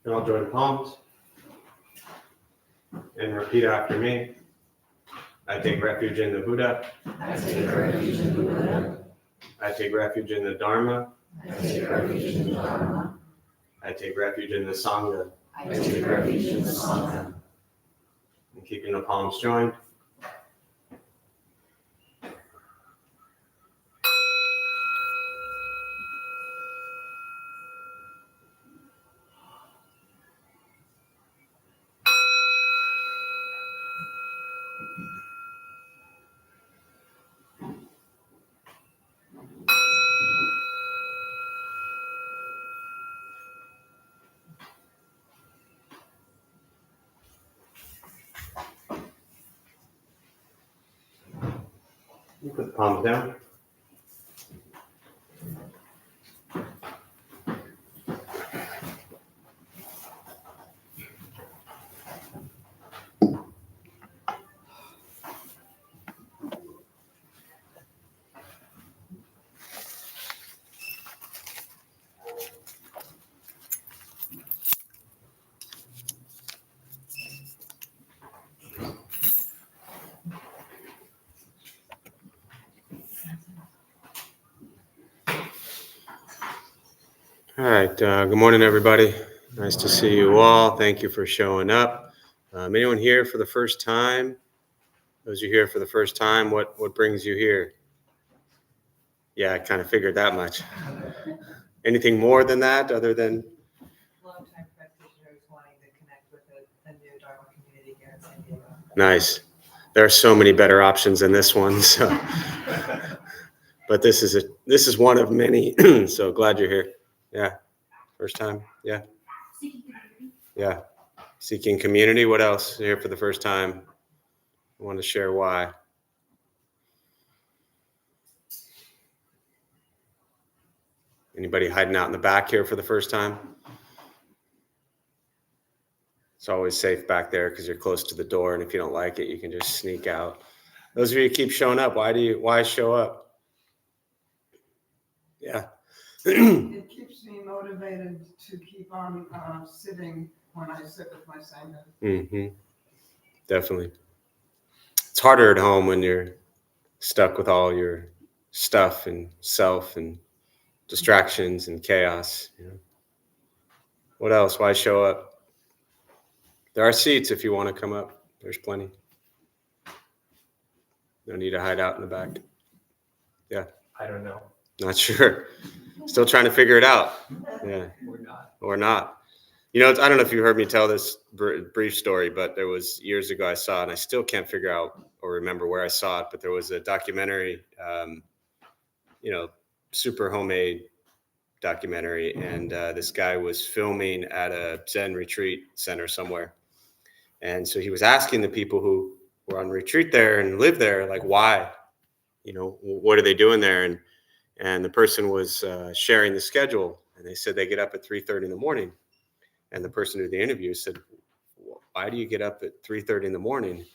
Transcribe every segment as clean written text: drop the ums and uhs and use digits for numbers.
And I'll join palms and repeat after me. I take refuge in the Buddha. I take refuge in the Buddha. I take refuge in the Dharma. I take refuge in the Dharma. I take refuge in the Sangha. I take refuge in the Sangha. And keeping the palms joined. You put the palms down. All right. Good morning, everybody. Nice to see you all. Thank you for showing up. Anyone here for the first time? Those of you here for the first time, what brings you here? Yeah, I kind of figured that much. Anything more than that, other than? Long-time practitioners wanting to connect with a new Dharma community here in San Diego. Nice. There are so many better options than this one. So, but this is one of many. So glad you're here. Yeah. First time. Yeah. Seeking community. Yeah. Seeking community. What else? You're here for the first time. I want to share why. Anybody hiding out in the back here for the first time? It's always safe back there because you're close to the door, and if you don't like it, you can just sneak out. Those of you who keep showing up, why show up? Yeah. It keeps me motivated to keep on sitting when I sit with my Sangha. Mm-hmm. Definitely. It's harder at home when you're stuck with all your stuff and self and distractions and chaos. You know? What else? Why show up? There are seats if you want to come up. There's plenty. No need to hide out in the back. Yeah. I don't know. Not sure. Still trying to figure it out. Yeah. Or not. Or not. You know, I don't know if you heard me tell this brief story, but there was years ago I saw it, and I still can't figure out or remember where I saw it, but there was a documentary, super homemade documentary, and this guy was filming at a Zen retreat center somewhere. And so he was asking the people who were on retreat there and live there, like, why? You know, what are they doing there? And the person was sharing the schedule, and they said they get up at 3:30 in the morning. And the person who did the interview said, why do you get up at 3:30 in the morning?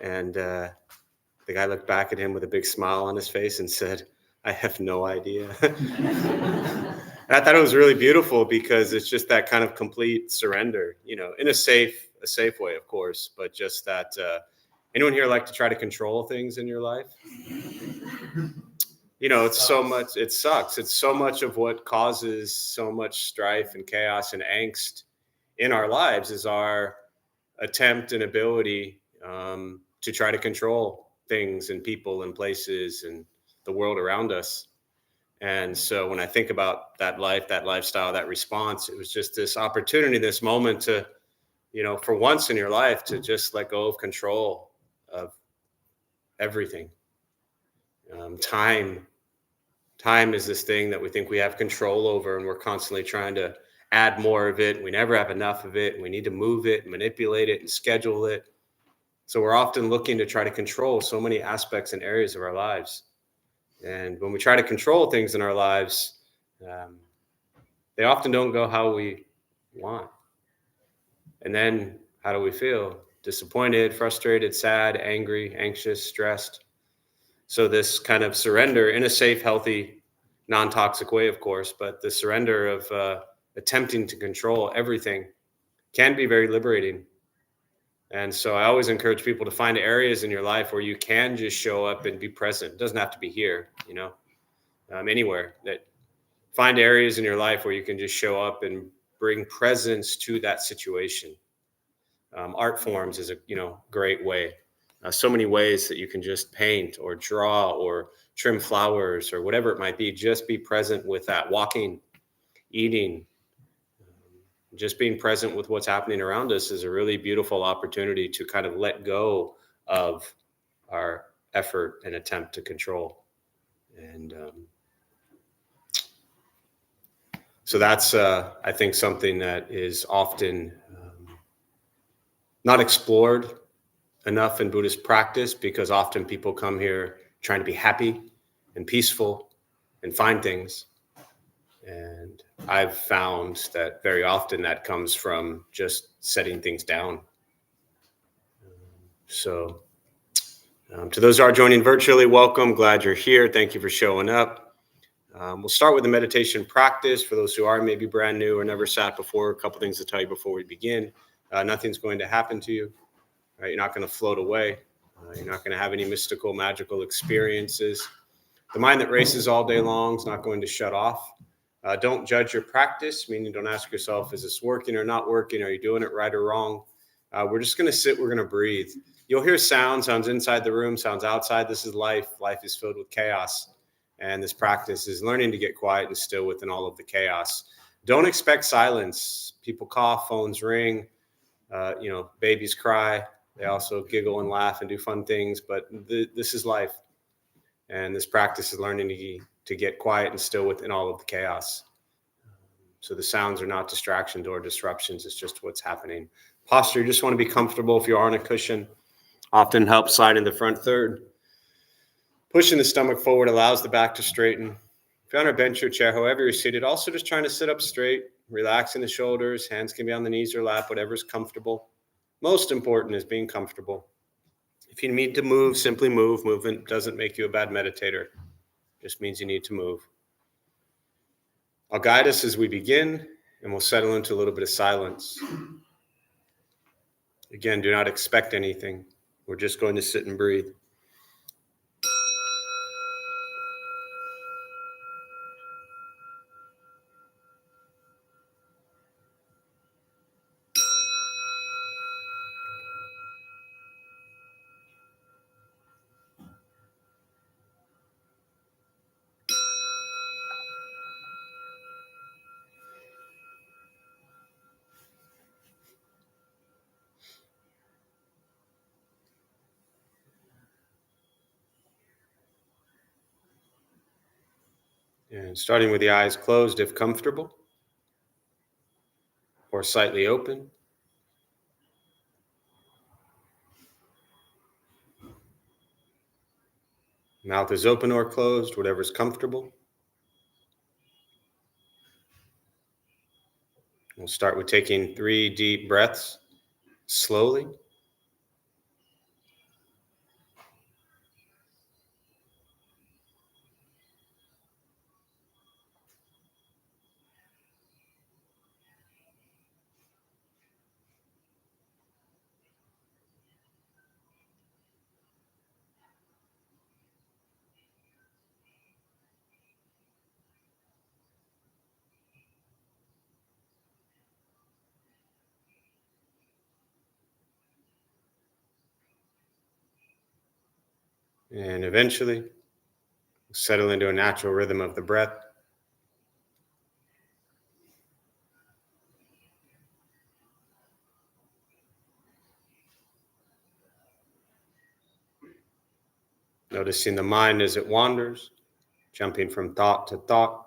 And the guy looked back at him with a big smile on his face and said, I have no idea. I thought it was really beautiful because it's just that kind of complete surrender, you know, in a safe way, of course, but just that. Anyone here like to try to control things in your life? You know, it's so much, it sucks. It's so much of what causes so much strife and chaos and angst in our lives is our attempt and ability to try to control things and people and places and the world around us. And so when I think about that life, that lifestyle, that response, it was just this opportunity, this moment to, you know, for once in your life to just let go of control of everything. Time is this thing that we think we have control over, and we're constantly trying to add more of it. We never have enough of it. And we need to move it, manipulate it, and schedule it. So we're often looking to try to control so many aspects and areas of our lives. And when we try to control things in our lives, they often don't go how we want. And then how do we feel? Disappointed, frustrated, sad, angry, anxious, stressed. So this kind of surrender in a safe, healthy, non-toxic way, of course, but the surrender of attempting to control everything can be very liberating. And so I always encourage people to find areas in your life where you can just show up and be present. It doesn't have to be here, anywhere. That find areas in your life where you can just show up and bring presence to that situation. Art forms is a great way. So many ways that you can just paint or draw or trim flowers or whatever it might be. Just be present with that. Walking, eating, just being present with what's happening around us is a really beautiful opportunity to kind of let go of our effort and attempt to control. And so that's, I think, something that is often not explored enough in Buddhist practice, because often people come here trying to be happy and peaceful and find things. And I've found that very often that comes from just setting things down. So to those who are joining virtually, welcome. Glad you're here. Thank you for showing up. We'll start with the meditation practice. For those who are maybe brand new or never sat before, a couple things to tell you before we begin. Nothing's going to happen to you. Right? You're not going to float away. You're not going to have any mystical, magical experiences. The mind that races all day long is not going to shut off. Don't judge your practice, meaning don't ask yourself, is this working or not working? Are you doing it right or wrong? We're just going to sit. We're going to breathe. You'll hear sounds inside the room, sounds outside. This is life. Life is filled with chaos. And this practice is learning to get quiet and still within all of the chaos. Don't expect silence. People cough, phones ring, babies cry. They also giggle and laugh and do fun things, but this is life. And this practice is learning to get quiet and still within all of the chaos. So the sounds are not distractions or disruptions. It's just what's happening. Posture, you just want to be comfortable. If you are on a cushion, often helps slide in the front third. Pushing the stomach forward allows the back to straighten. If you're on a bench or chair, however you're seated, also just trying to sit up straight, relaxing the shoulders, hands can be on the knees or lap, whatever's comfortable. Most important is being comfortable. If you need to move, simply move. Movement doesn't make you a bad meditator. It just means you need to move. I'll guide us as we begin, and we'll settle into a little bit of silence. Again, do not expect anything. We're just going to sit and breathe. And starting with the eyes closed if comfortable, or slightly open. Mouth is open or closed, whatever's comfortable. We'll start with taking 3 deep breaths slowly. And eventually, settle into a natural rhythm of the breath. Noticing the mind as it wanders, jumping from thought to thought.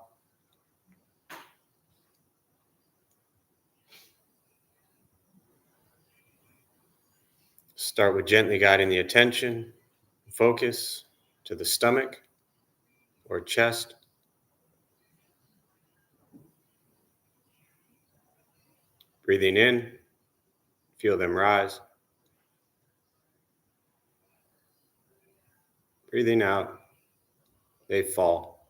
Start with gently guiding the attention, focus to the stomach or chest. Breathing in, feel them rise. Breathing out, they fall.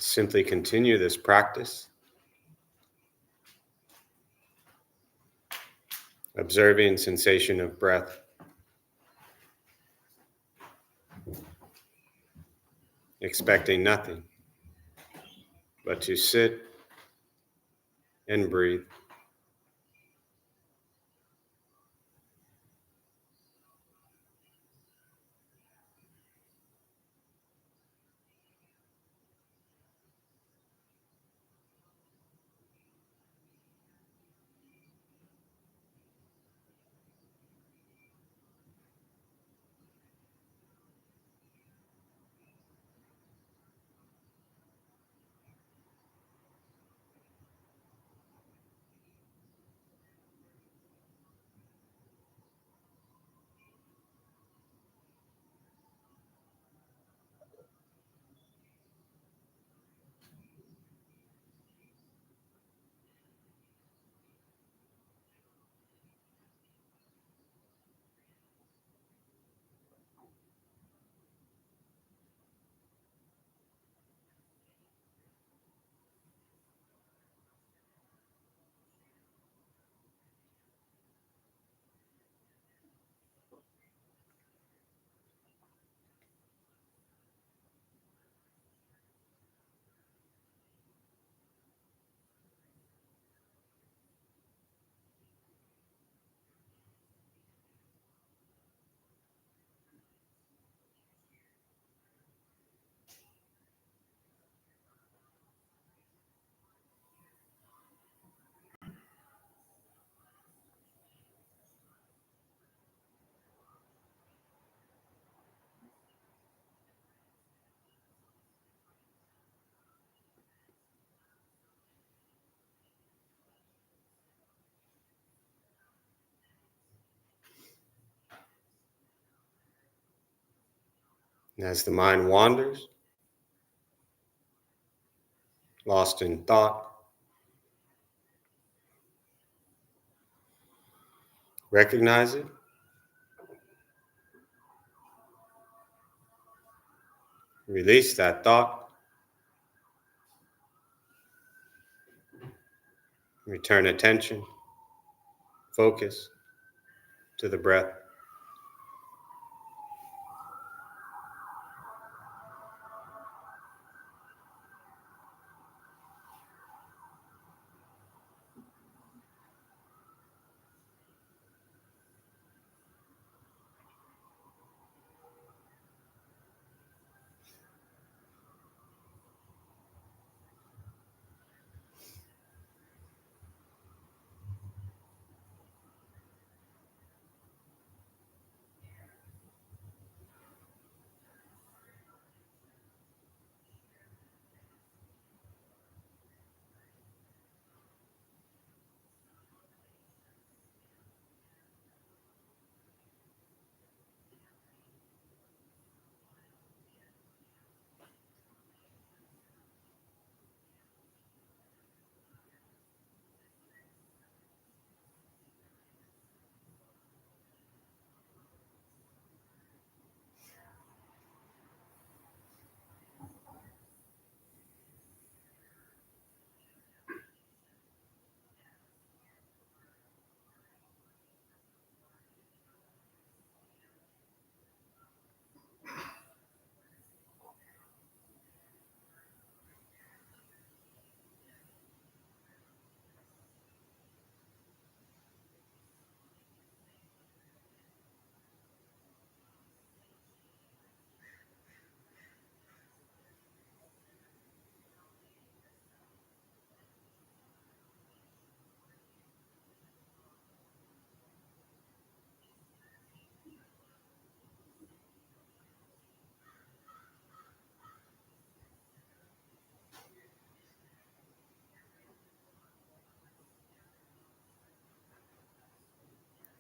simply continue this practice, observing sensation of breath, expecting nothing but to sit and breathe. And as the mind wanders, lost in thought, recognize it, release that thought, return attention, focus to the breath.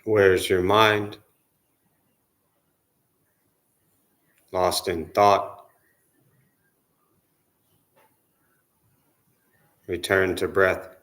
Where's your mind? Lost in thought. Return to breath.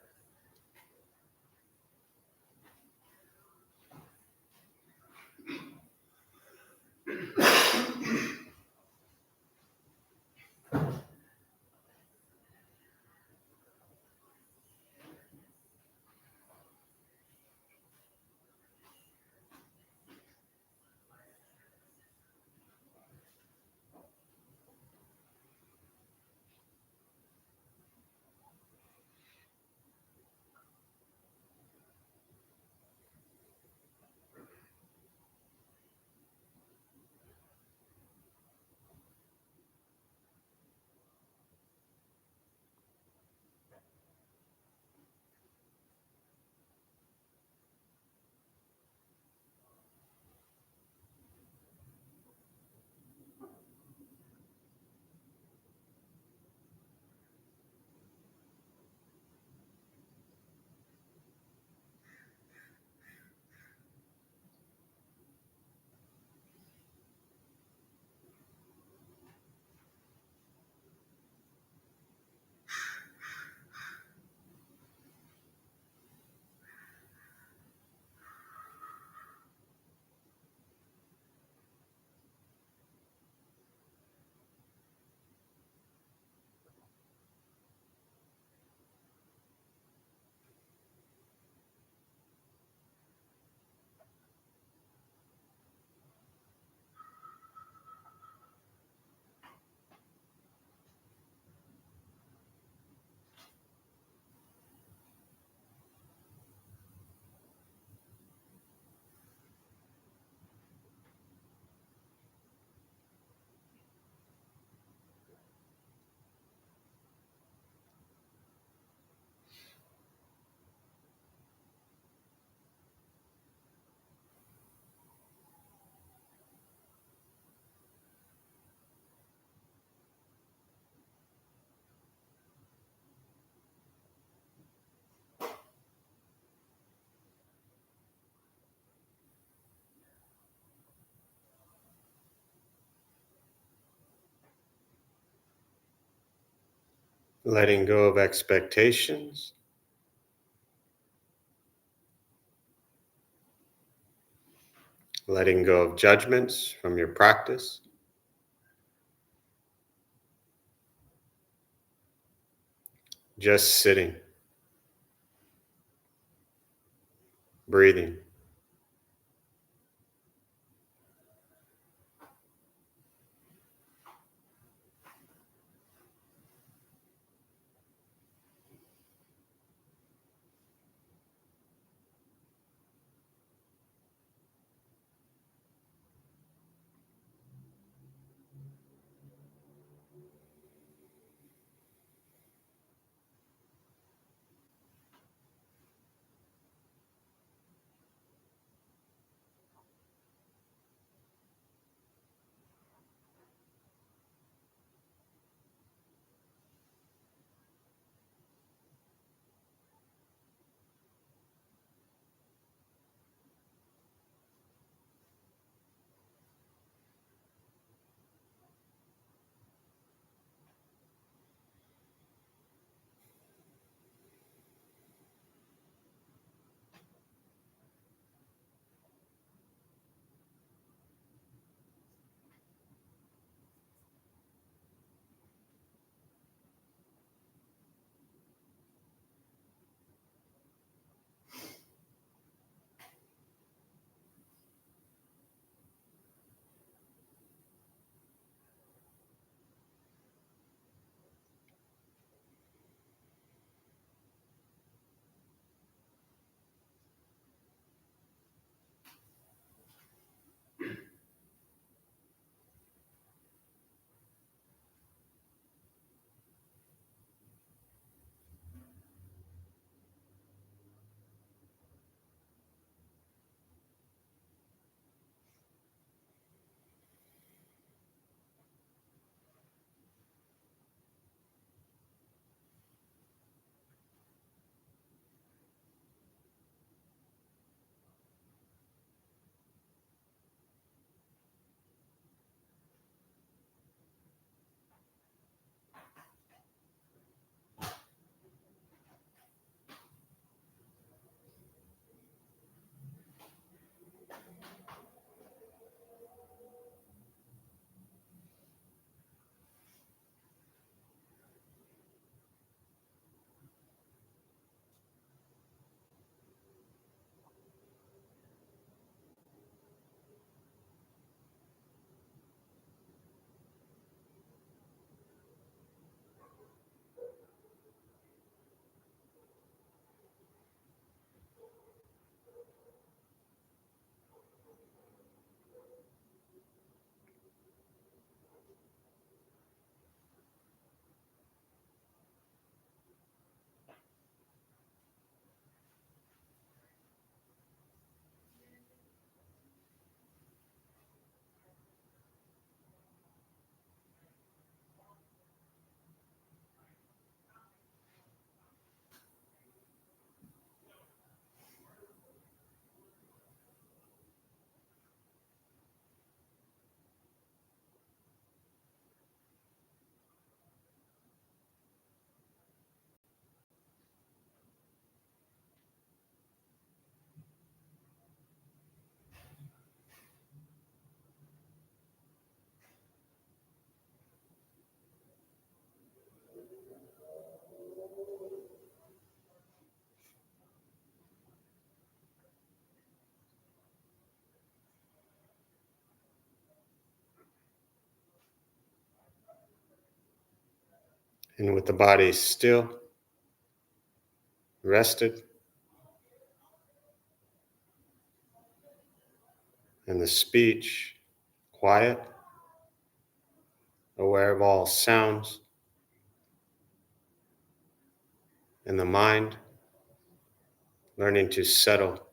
letting go of expectations, letting go of judgments from your practice, just sitting, breathing. And with the body still, rested, and the speech quiet, aware of all sounds, and the mind learning to settle,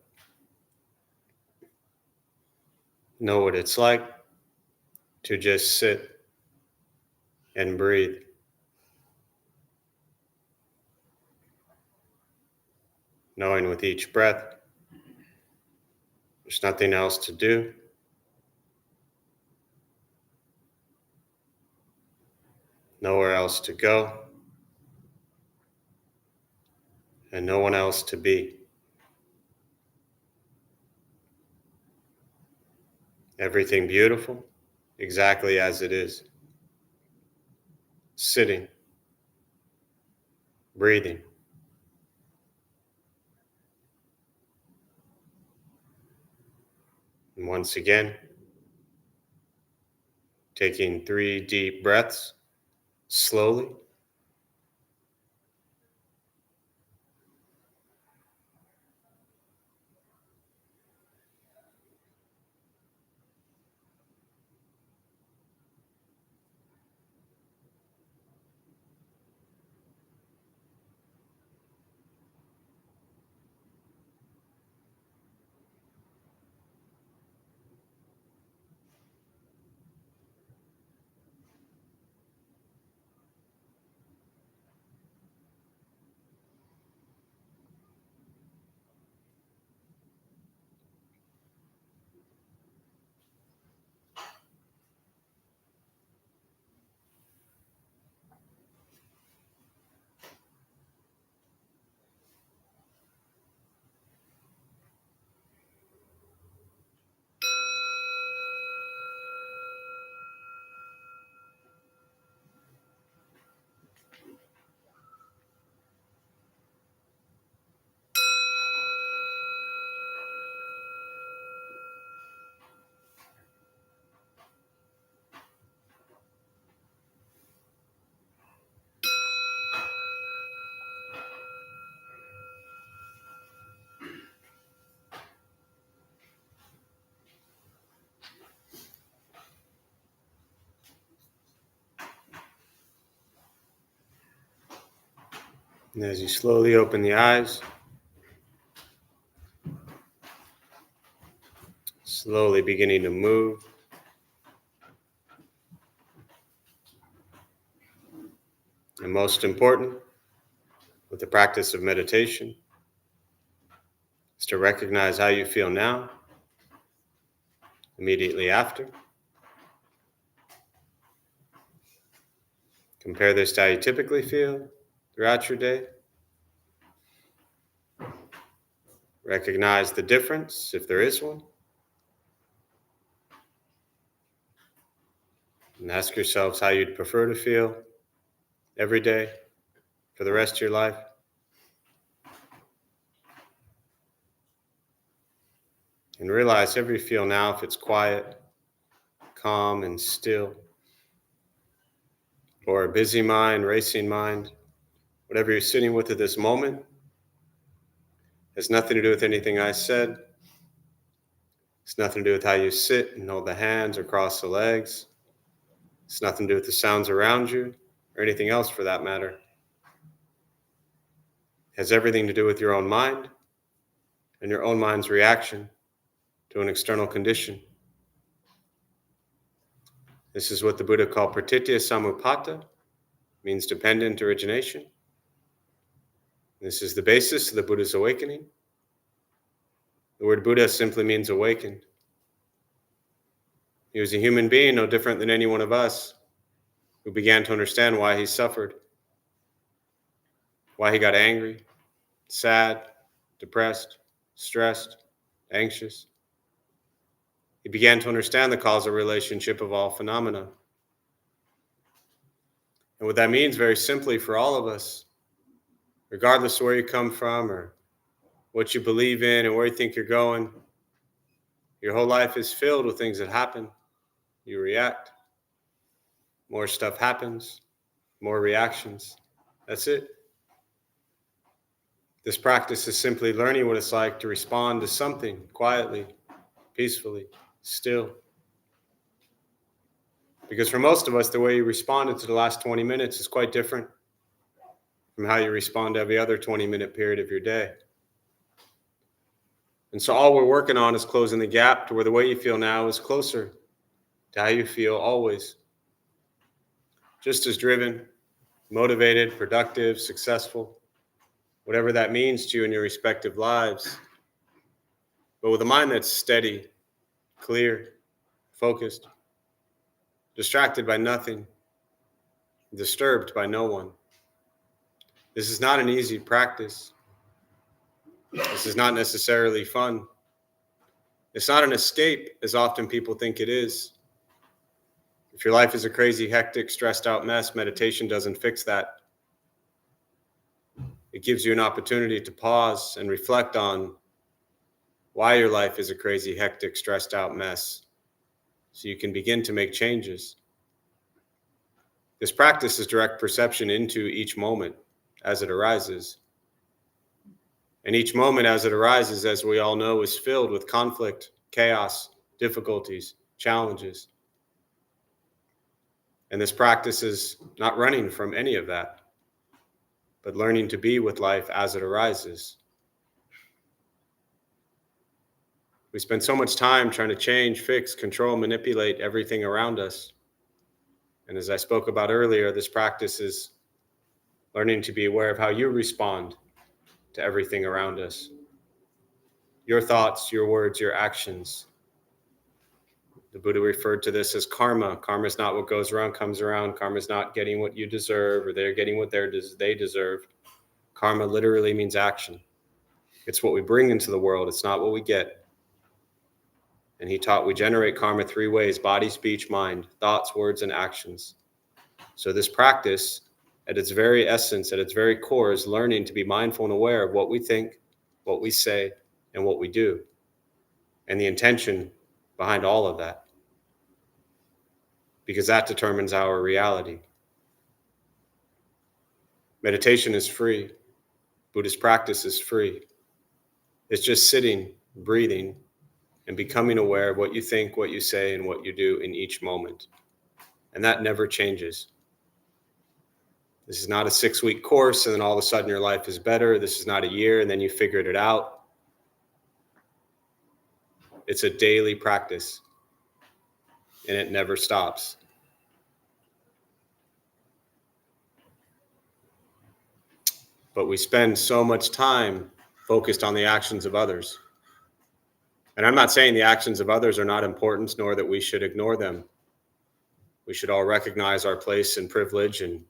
know what it's like to just sit and breathe, knowing with each breath there's nothing else to do, nowhere else to go, and no one else to be. Everything beautiful, exactly as it is. Sitting, breathing. And once again, taking 3 deep breaths slowly. And as you slowly open the eyes, slowly beginning to move, and most important, with the practice of meditation, is to recognize how you feel now, immediately after. Compare this to how you typically feel throughout your day. Recognize the difference, if there is one. And ask yourselves how you'd prefer to feel every day for the rest of your life. And realize however you feel now, if it's quiet, calm, and still, or a busy mind, racing mind, whatever you're sitting with at this moment, has nothing to do with anything I said. It's nothing to do with how you sit and hold the hands or cross the legs. It's nothing to do with the sounds around you or anything else for that matter. It has everything to do with your own mind and your own mind's reaction to an external condition. This is what the Buddha called pratitya samuppada, means dependent origination. This is the basis of the Buddha's awakening. The word Buddha simply means awakened. He was a human being, no different than any one of us, who began to understand why he suffered, why he got angry, sad, depressed, stressed, anxious. He began to understand the causal relationship of all phenomena. And what that means very simply for all of us, regardless of where you come from or what you believe in and where you think you're going, your whole life is filled with things that happen. You react. More stuff happens, more reactions. That's it. This practice is simply learning what it's like to respond to something quietly, peacefully, still. Because for most of us, the way you responded to the last 20 minutes is quite different from how you respond to every other 20-minute period of your day. And so all we're working on is closing the gap to where the way you feel now is closer to how you feel always. Just as driven, motivated, productive, successful, whatever that means to you in your respective lives, but with a mind that's steady, clear, focused, distracted by nothing, disturbed by no one. This is not an easy practice. This is not necessarily fun. It's not an escape, as often people think it is. If your life is a crazy, hectic, stressed out mess, meditation doesn't fix that. It gives you an opportunity to pause and reflect on why your life is a crazy, hectic, stressed out mess, so you can begin to make changes. This practice is direct perception into each moment as it arises. And each moment as it arises, as we all know, is filled with conflict, chaos, difficulties, challenges. And this practice is not running from any of that, but learning to be with life as it arises. We spend so much time trying to change, fix, control, manipulate everything around us. And as I spoke about earlier, this practice is learning to be aware of how you respond to everything around us. Your thoughts, your words, your actions. The Buddha referred to this as karma. Karma is not what goes around, comes around. Karma is not getting what you deserve, or they're getting what they deserve. Karma literally means action. It's what we bring into the world. It's not what we get. And he taught we generate karma 3 ways: body, speech, mind, thoughts, words, and actions. So this practice, at its very essence, at its very core, is learning to be mindful and aware of what we think, what we say, and what we do, and the intention behind all of that. Because that determines our reality. Meditation is free. Buddhist practice is free. It's just sitting, breathing, and becoming aware of what you think, what you say, and what you do in each moment. And that never changes. This is not a 6-week course and then all of a sudden your life is better. This is not a year and then you figured it out. It's a daily practice and it never stops. But we spend so much time focused on the actions of others. And I'm not saying the actions of others are not important, nor that we should ignore them. We should all recognize our place and privilege and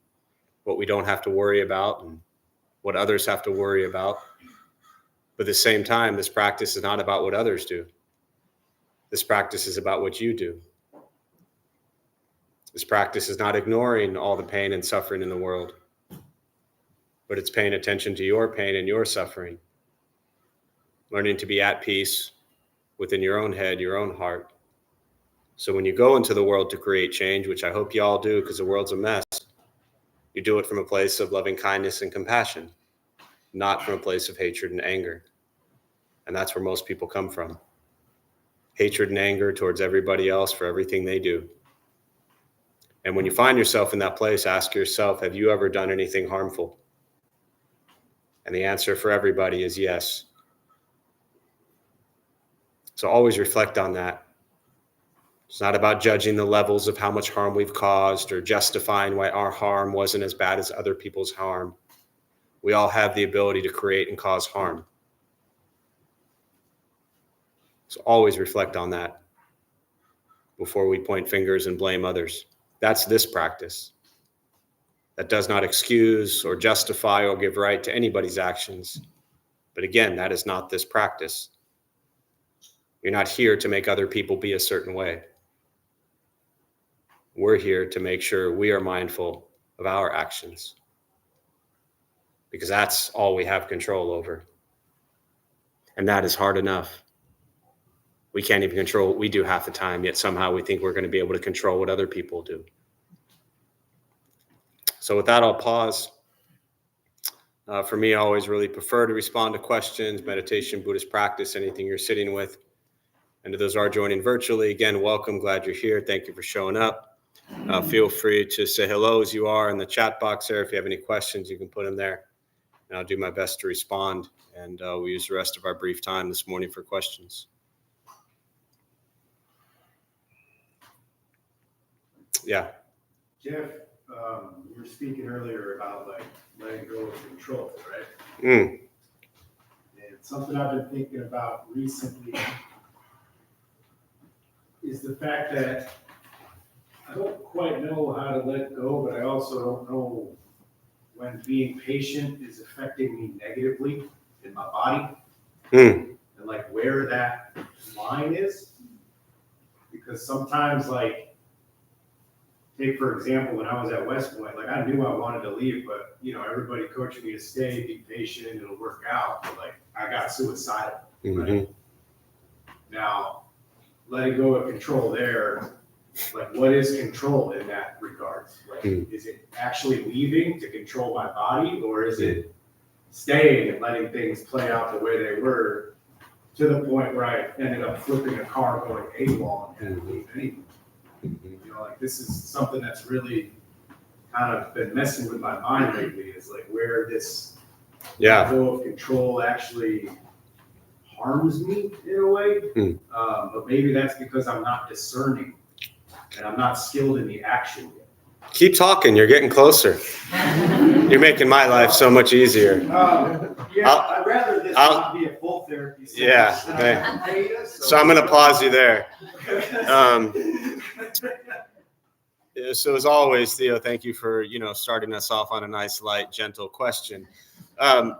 what we don't have to worry about and what others have to worry about. But at the same time, this practice is not about what others do. This practice is about what you do. This practice is not ignoring all the pain and suffering in the world, but it's paying attention to your pain and your suffering, learning to be at peace within your own head, your own heart. So when you go into the world to create change, which I hope you all do because the world's a mess, you do it from a place of loving kindness and compassion, not from a place of hatred and anger. And that's where most people come from. Hatred and anger towards everybody else for everything they do. And when you find yourself in that place, ask yourself, have you ever done anything harmful? And the answer for everybody is yes. So always reflect on that. It's not about judging the levels of how much harm we've caused or justifying why our harm wasn't as bad as other people's harm. We all have the ability to create and cause harm. So always reflect on that before we point fingers and blame others. That's this practice. That does not excuse or justify or give right to anybody's actions. But again, that is not this practice. You're not here to make other people be a certain way. We're here to make sure we are mindful of our actions, because that's all we have control over. And that is hard enough. We can't even control what we do half the time, yet somehow we think we're going to be able to control what other people do. So with that, I'll pause. For me, I always really prefer to respond to questions, meditation, Buddhist practice, anything you're sitting with. And to those who are joining virtually, again, welcome. Glad you're here. Thank you for showing up. Feel free to say hello as you are in the chat box there. If you have any questions, you can put them there. And I'll do my best to respond. And we'll use the rest of our brief time this morning for questions. Yeah. Jeff, you were speaking earlier about like letting go of control, right? Mm. And something I've been thinking about recently is the fact that I don't quite know how to let go, but I also don't know when being patient is affecting me negatively in my body. Mm. and like where that line is. Because sometimes, like, take for example, when I was at West Point, like I knew I wanted to leave, but you know, everybody coached me to stay, be patient, it'll work out. But like I got suicidal. Right? Now, letting go of control there, like what is control in that regard? Like, is it actually leaving to control my body, or is it staying and letting things play out the way they were to the point where I ended up flipping a car going AWOL and had to leave anyway? You know, like this is something that's really kind of been messing with my mind lately, is like where this go of control actually harms me in a way. But maybe that's because I'm not discerning and I'm not skilled in the action yet. Keep talking. You're getting closer. You're making my life so much easier. I'd rather this not be a full therapy session. Yeah. So I'm going to pause you there. So as always, Theo, thank you for, starting us off on a nice, light, gentle question.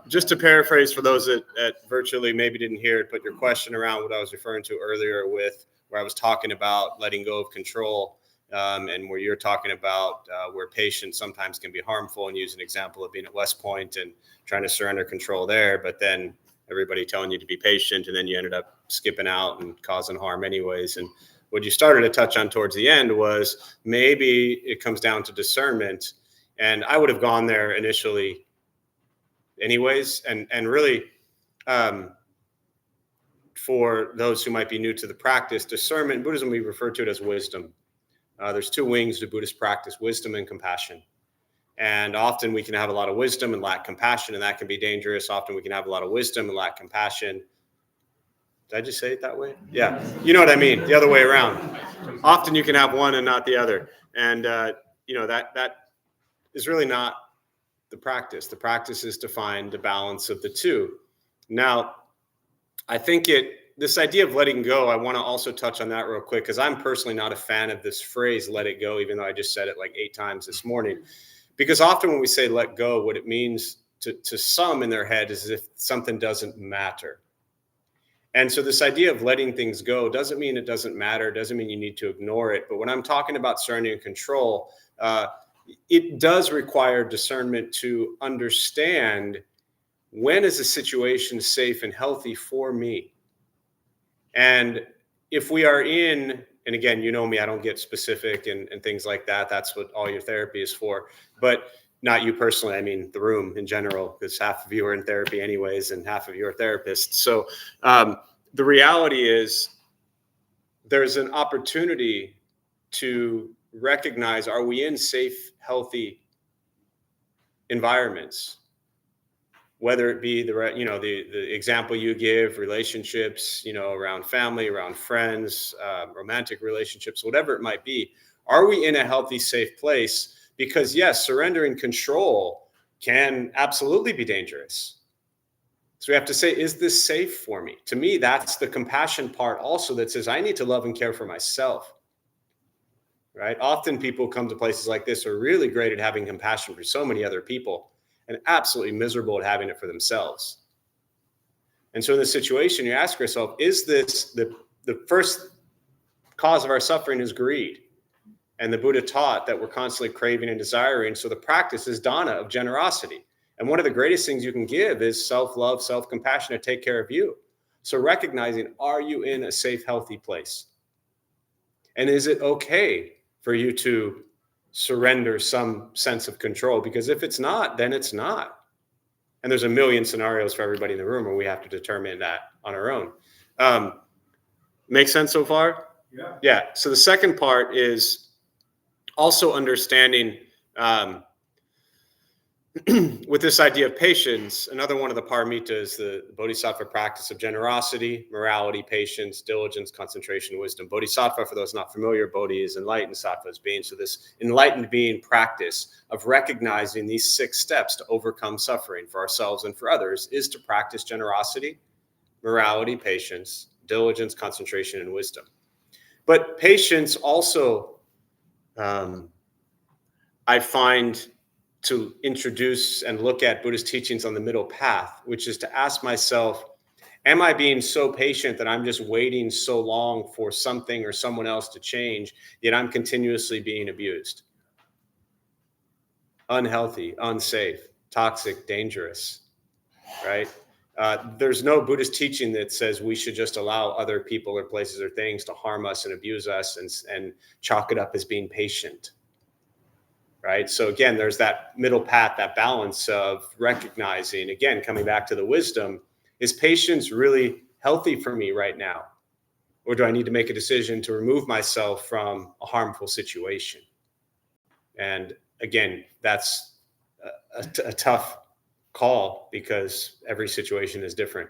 Just to paraphrase for those that virtually maybe didn't hear it, but your question around what I was referring to earlier with where I was talking about letting go of control, and where you're talking about where patience sometimes can be harmful, and use an example of being at West Point and trying to surrender control there, but then everybody telling you to be patient, and then you ended up skipping out and causing harm anyways. And what you started to touch on towards the end was maybe it comes down to discernment. And I would have gone there initially anyways. And really, for those who might be new to the practice, discernment, in Buddhism, we refer to it as wisdom. There's two wings to Buddhist practice: wisdom and compassion. And often we can have a lot of wisdom and lack compassion, and that can be dangerous. Often we can have a lot of wisdom and lack compassion. Did I just say it that way? Yeah. You know what I mean? The other way around. Often you can have one and not the other. And, that is really not the practice. The practice is to find the balance of the two. Now, I think this idea of letting go, I want to also touch on that real quick, because I'm personally not a fan of this phrase, let it go, even though I just said it like 8 times this morning. Because often when we say let go, what it means to some in their head is as if something doesn't matter. And so this idea of letting things go doesn't mean it doesn't matter, doesn't mean you need to ignore it. But when I'm talking about surrender and control, it does require discernment to understand when is a situation safe and healthy for me. And if we are in, and again, you know me, I don't get specific and things like that. That's what all your therapy is for. But not you personally, I mean the room in general, because half of you are in therapy anyways, and half of you are therapists. So the reality is there's an opportunity to recognize, are we in safe, healthy environments? Whether it be the example you give, relationships, around family, around friends, romantic relationships, whatever it might be. Are we in a healthy, safe place? Because yes, surrendering control can absolutely be dangerous. So we have to say, is this safe for me? To me, that's the compassion part also that says, I need to love and care for myself, right? Often people come to places like this are really great at having compassion for so many other people and absolutely miserable at having it for themselves. And so in this situation, you ask yourself, is this the first cause of our suffering is greed? And the Buddha taught that we're constantly craving and desiring. So the practice is dana, of generosity. And one of the greatest things you can give is self-love, self-compassion to take care of you. So recognizing, are you in a safe, healthy place? And is it okay for you to surrender some sense of control? Because if it's not, then it's not. And there's a million scenarios for everybody in the room where we have to determine that on our own. Make sense so far? Yeah. So the second part is also understanding with this idea of patience. Another one of the paramitas, the Bodhisattva practice of generosity, morality, patience, diligence, concentration, wisdom. Bodhisattva, for those not familiar, Bodhi is enlightened, Sattva is being. So this enlightened being practice of recognizing these 6 steps to overcome suffering for ourselves and for others is to practice generosity, morality, patience, diligence, concentration, and wisdom. But patience also, I find, to introduce and look at Buddhist teachings on the middle path, which is to ask myself, Am I being so patient that I'm just waiting so long for something or someone else to change, yet I'm continuously being abused? Unhealthy, unsafe, toxic, dangerous, right? There's no Buddhist teaching that says we should just allow other people or places or things to harm us and abuse us and chalk it up as being patient, right? So again, there's that middle path, that balance of recognizing, again, coming back to the wisdom, is patience really healthy for me right now? Or do I need to make a decision to remove myself from a harmful situation? And again, that's a tough call because every situation is different.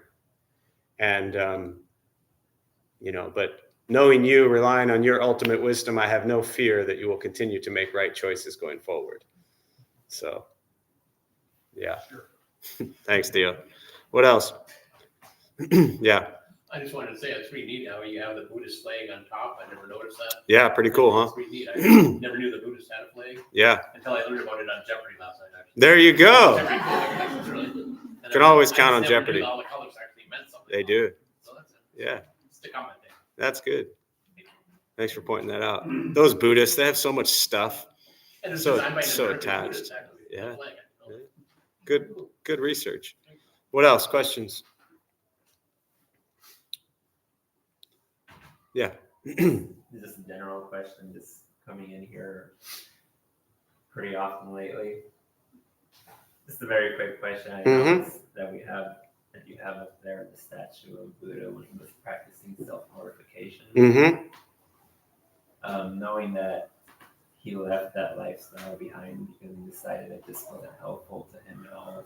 And, but knowing you, relying on your ultimate wisdom, I have no fear that you will continue to make right choices going forward. So, yeah. Sure. Thanks, Theo. What else? Yeah. I just wanted to say it's pretty neat how you have the Buddhist flag on top. I never noticed that. Yeah, pretty cool, huh? It's pretty neat. I never knew the Buddhists had a flag. Yeah. Until I learned about it on Jeopardy last night, actually. There you go. Can always count on Jeopardy. All the colors actually meant something. They do. So that's it. Yeah. Stick on my thing. That's good. Thanks for pointing that out. Those Buddhists, they have so much stuff. And it's So- designed by an so American attached. Buddhist, actually. Yeah. The flag, I know. Good research. What else? Questions? Yeah. Just a general question, just coming in here pretty often lately. Just a very quick question. I noticed that you have up there the statue of Buddha when he was practicing self-glorification. Knowing that he left that lifestyle behind because he decided it just wasn't helpful to him at all.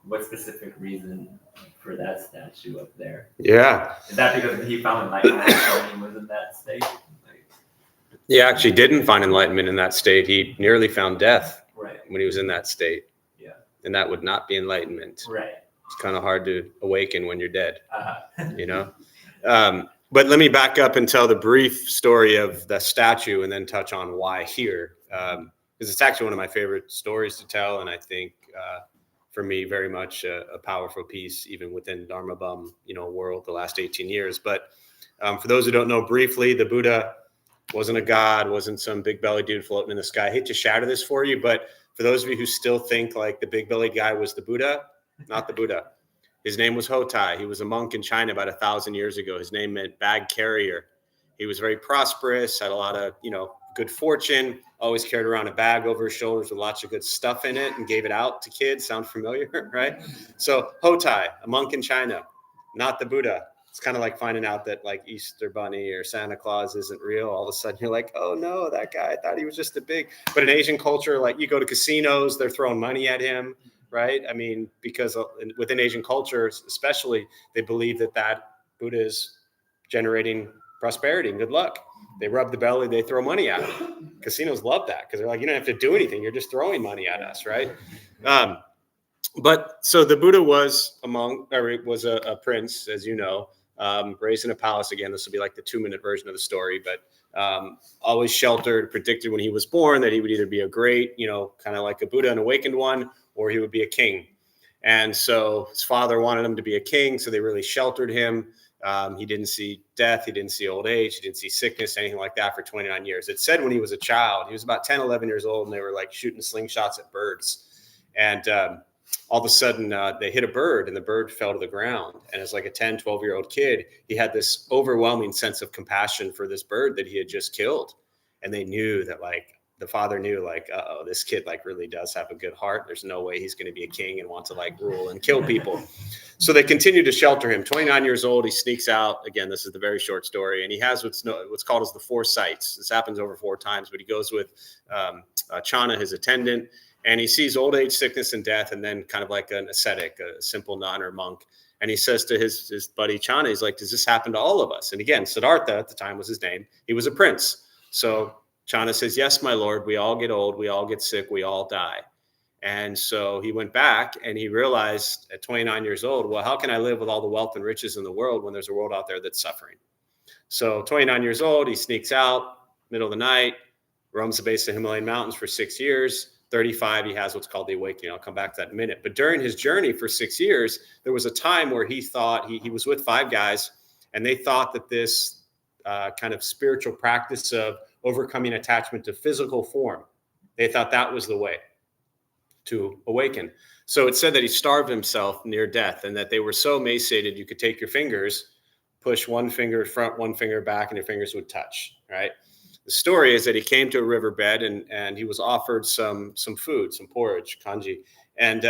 What specific reason for that statue up there? Yeah. Is that because he found enlightenment when he was in that state? He actually didn't find enlightenment in that state. He nearly found death Right. when he was in that state. Yeah. And that would not be enlightenment. Right. It's kind of hard to awaken when you're dead, Uh-huh. you know? But let me back up and tell the brief story of the statue and then touch on why here. Because it's actually one of my favorite stories to tell. And I think for me, very much a powerful piece, even within Dharma Bum, world the last 18 years. But for those who don't know briefly, the Buddha wasn't a god, wasn't some big belly dude floating in the sky. I hate to shatter this for you, but for those of you who still think like the big belly guy was the Buddha, not the Buddha. His name was Hotai. He was a monk in China about 1,000 years ago. His name meant bag carrier. He was very prosperous, had a lot of, good fortune, always carried around a bag over his shoulders with lots of good stuff in it and gave it out to kids. Sound familiar, right? So Hotai, a monk in China, not the Buddha. It's kind of like finding out that like Easter Bunny or Santa Claus isn't real. All of a sudden you're like, oh no, that guy, I thought he was just a big, but in Asian culture, like you go to casinos, they're throwing money at him, right? I mean, because within Asian cultures, especially, they believe that Buddha is generating prosperity and good luck. They rub the belly, they throw money at him. Casinos love that because they're like, you don't have to do anything. You're just throwing money at us, right? But so the Buddha was a monk, or was a prince, as you know, raised in a palace. Again, this will be like the 2-minute version of the story, but always sheltered, predicted when he was born that he would either be a great, kind of like a Buddha, an awakened one, or he would be a king. And so his father wanted him to be a king, so they really sheltered him. He didn't see death. He didn't see old age. He didn't see sickness, anything like that for 29 years. It said when he was a child, he was about 10, 11 years old, and they were like shooting slingshots at birds. And all of a sudden they hit a bird and the bird fell to the ground. And as like a 10, 12-year-old kid, he had this overwhelming sense of compassion for this bird that he had just killed. And they knew that the father knew uh-oh, this kid really does have a good heart. There's no way he's going to be a king and want to rule and kill people. So they continue to shelter him. 29 years old, he sneaks out. Again, this is the very short story. And he has what's called as the 4 sights. This happens over 4 times, but he goes with Chana, his attendant, and he sees old age, sickness, and death, and then kind of like an ascetic, a simple nun or monk. And he says to his buddy Chana, he's like, does this happen to all of us? And again, Siddhartha at the time was his name. He was a prince. So Chana says, yes, my lord, we all get old, we all get sick, we all die. And so he went back and he realized at 29 years old, well, how can I live with all the wealth and riches in the world when there's a world out there that's suffering? So 29 years old, he sneaks out, middle of the night, roams the base of the Himalayan mountains for 6 years, 35, he has what's called the awakening. I'll come back to that in a minute. But during his journey for 6 years, there was a time where he thought he was with 5 guys, and they thought that this kind of spiritual practice of overcoming attachment to physical form, they thought that was the way to awaken. So it said that he starved himself near death, and that they were so emaciated you could take your fingers, push one finger front, one finger back, and your fingers would touch, right? The story is that he came to a riverbed and he was offered some food, some porridge, kanji. And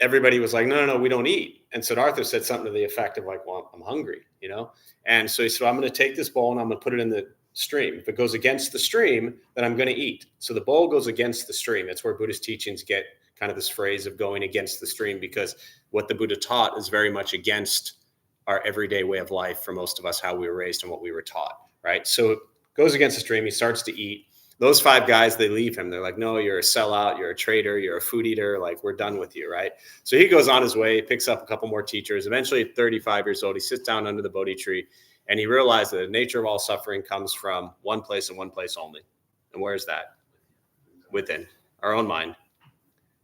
everybody was like, no, we don't eat. And Siddhartha said something to the effect of like, well, I'm hungry, you know? And so he said, I'm going to take this bowl and I'm going to put it in the stream. If it goes against the stream, then I'm going to eat. So the bowl goes against the stream. That's where Buddhist teachings get kind of this phrase of going against the stream, because what the Buddha taught is very much against our everyday way of life for most of us, how we were raised and what we were taught, right? So goes against the stream. He starts to eat. Those 5 guys, they leave him. They're like, no, you're a sellout. You're a traitor. You're a food eater. Like, we're done with you, right? So he goes on his way, picks up a couple more teachers. Eventually, at 35 years old, he sits down under the Bodhi tree, and he realized that the nature of all suffering comes from one place and one place only. And where is that? Within our own mind.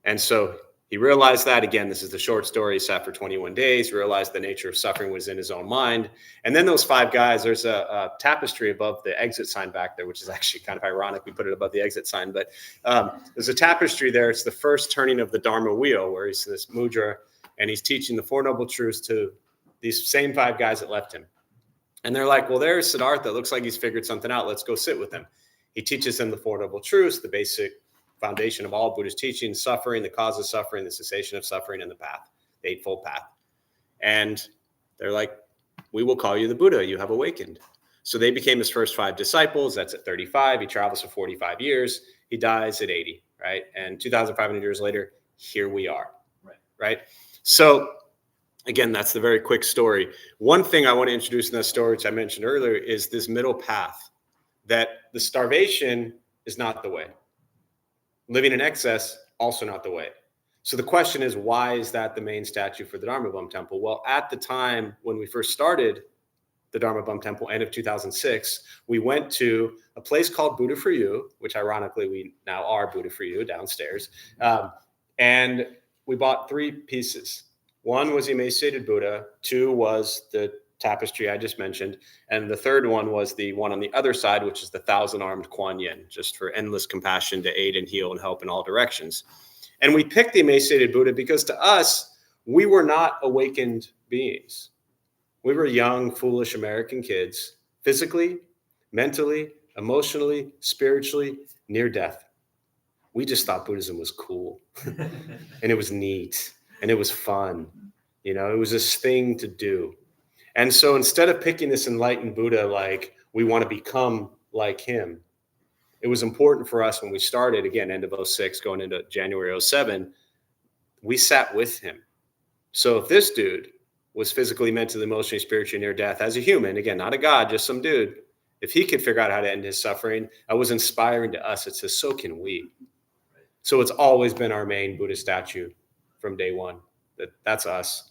And so he realized that. Again, this is the short story. He sat for 21 days, realized the nature of suffering was in his own mind. And then those 5 guys, there's a tapestry above the exit sign back there, which is actually kind of ironic. We put it above the exit sign, but there's a tapestry there. It's the first turning of the Dharma wheel, where he's this mudra, and he's teaching the 4 Noble Truths to these same 5 guys that left him. And they're like, well, there's Siddhartha. Looks like he's figured something out. Let's go sit with him. He teaches them the 4 Noble Truths, the basic foundation of all Buddhist teaching, suffering, the cause of suffering, the cessation of suffering, and the path, the Eightfold Path. And they're like, we will call you the Buddha. You have awakened. So they became his first 5 disciples. That's at 35. He travels for 45 years. He dies at 80, right? And 2,500 years later, here we are, right? So again, that's the very quick story. One thing I want to introduce in that story, which I mentioned earlier, is this middle path, that the starvation is not the way. Living in excess, also not the way. So the question is, why is that the main statue for the Dharma Bum Temple? Well, at the time when we first started the Dharma Bum Temple, end of 2006, we went to a place called Buddha for You, which ironically we now are Buddha for You downstairs. And we bought 3 pieces. 1 was the emaciated Buddha. 2 was the tapestry I just mentioned. And the 3rd one was the one on the other side, which is the 1,000-armed Kuan Yin, just for endless compassion to aid and heal and help in all directions. And we picked the emaciated Buddha because to us, we were not awakened beings. We were young, foolish American kids, physically, mentally, emotionally, spiritually, near death. We just thought Buddhism was cool and it was neat and it was fun. You know, it was this thing to do. And so instead of picking this enlightened Buddha, like we want to become like him, it was important for us when we started, again, end of 06, going into January 07, we sat with him. So if this dude was physically, mentally, emotionally, spiritually near death as a human, again, not a god, just some dude, if he could figure out how to end his suffering, that was inspiring to us. It says, so can we. So it's always been our main Buddha statue from day one. That's us.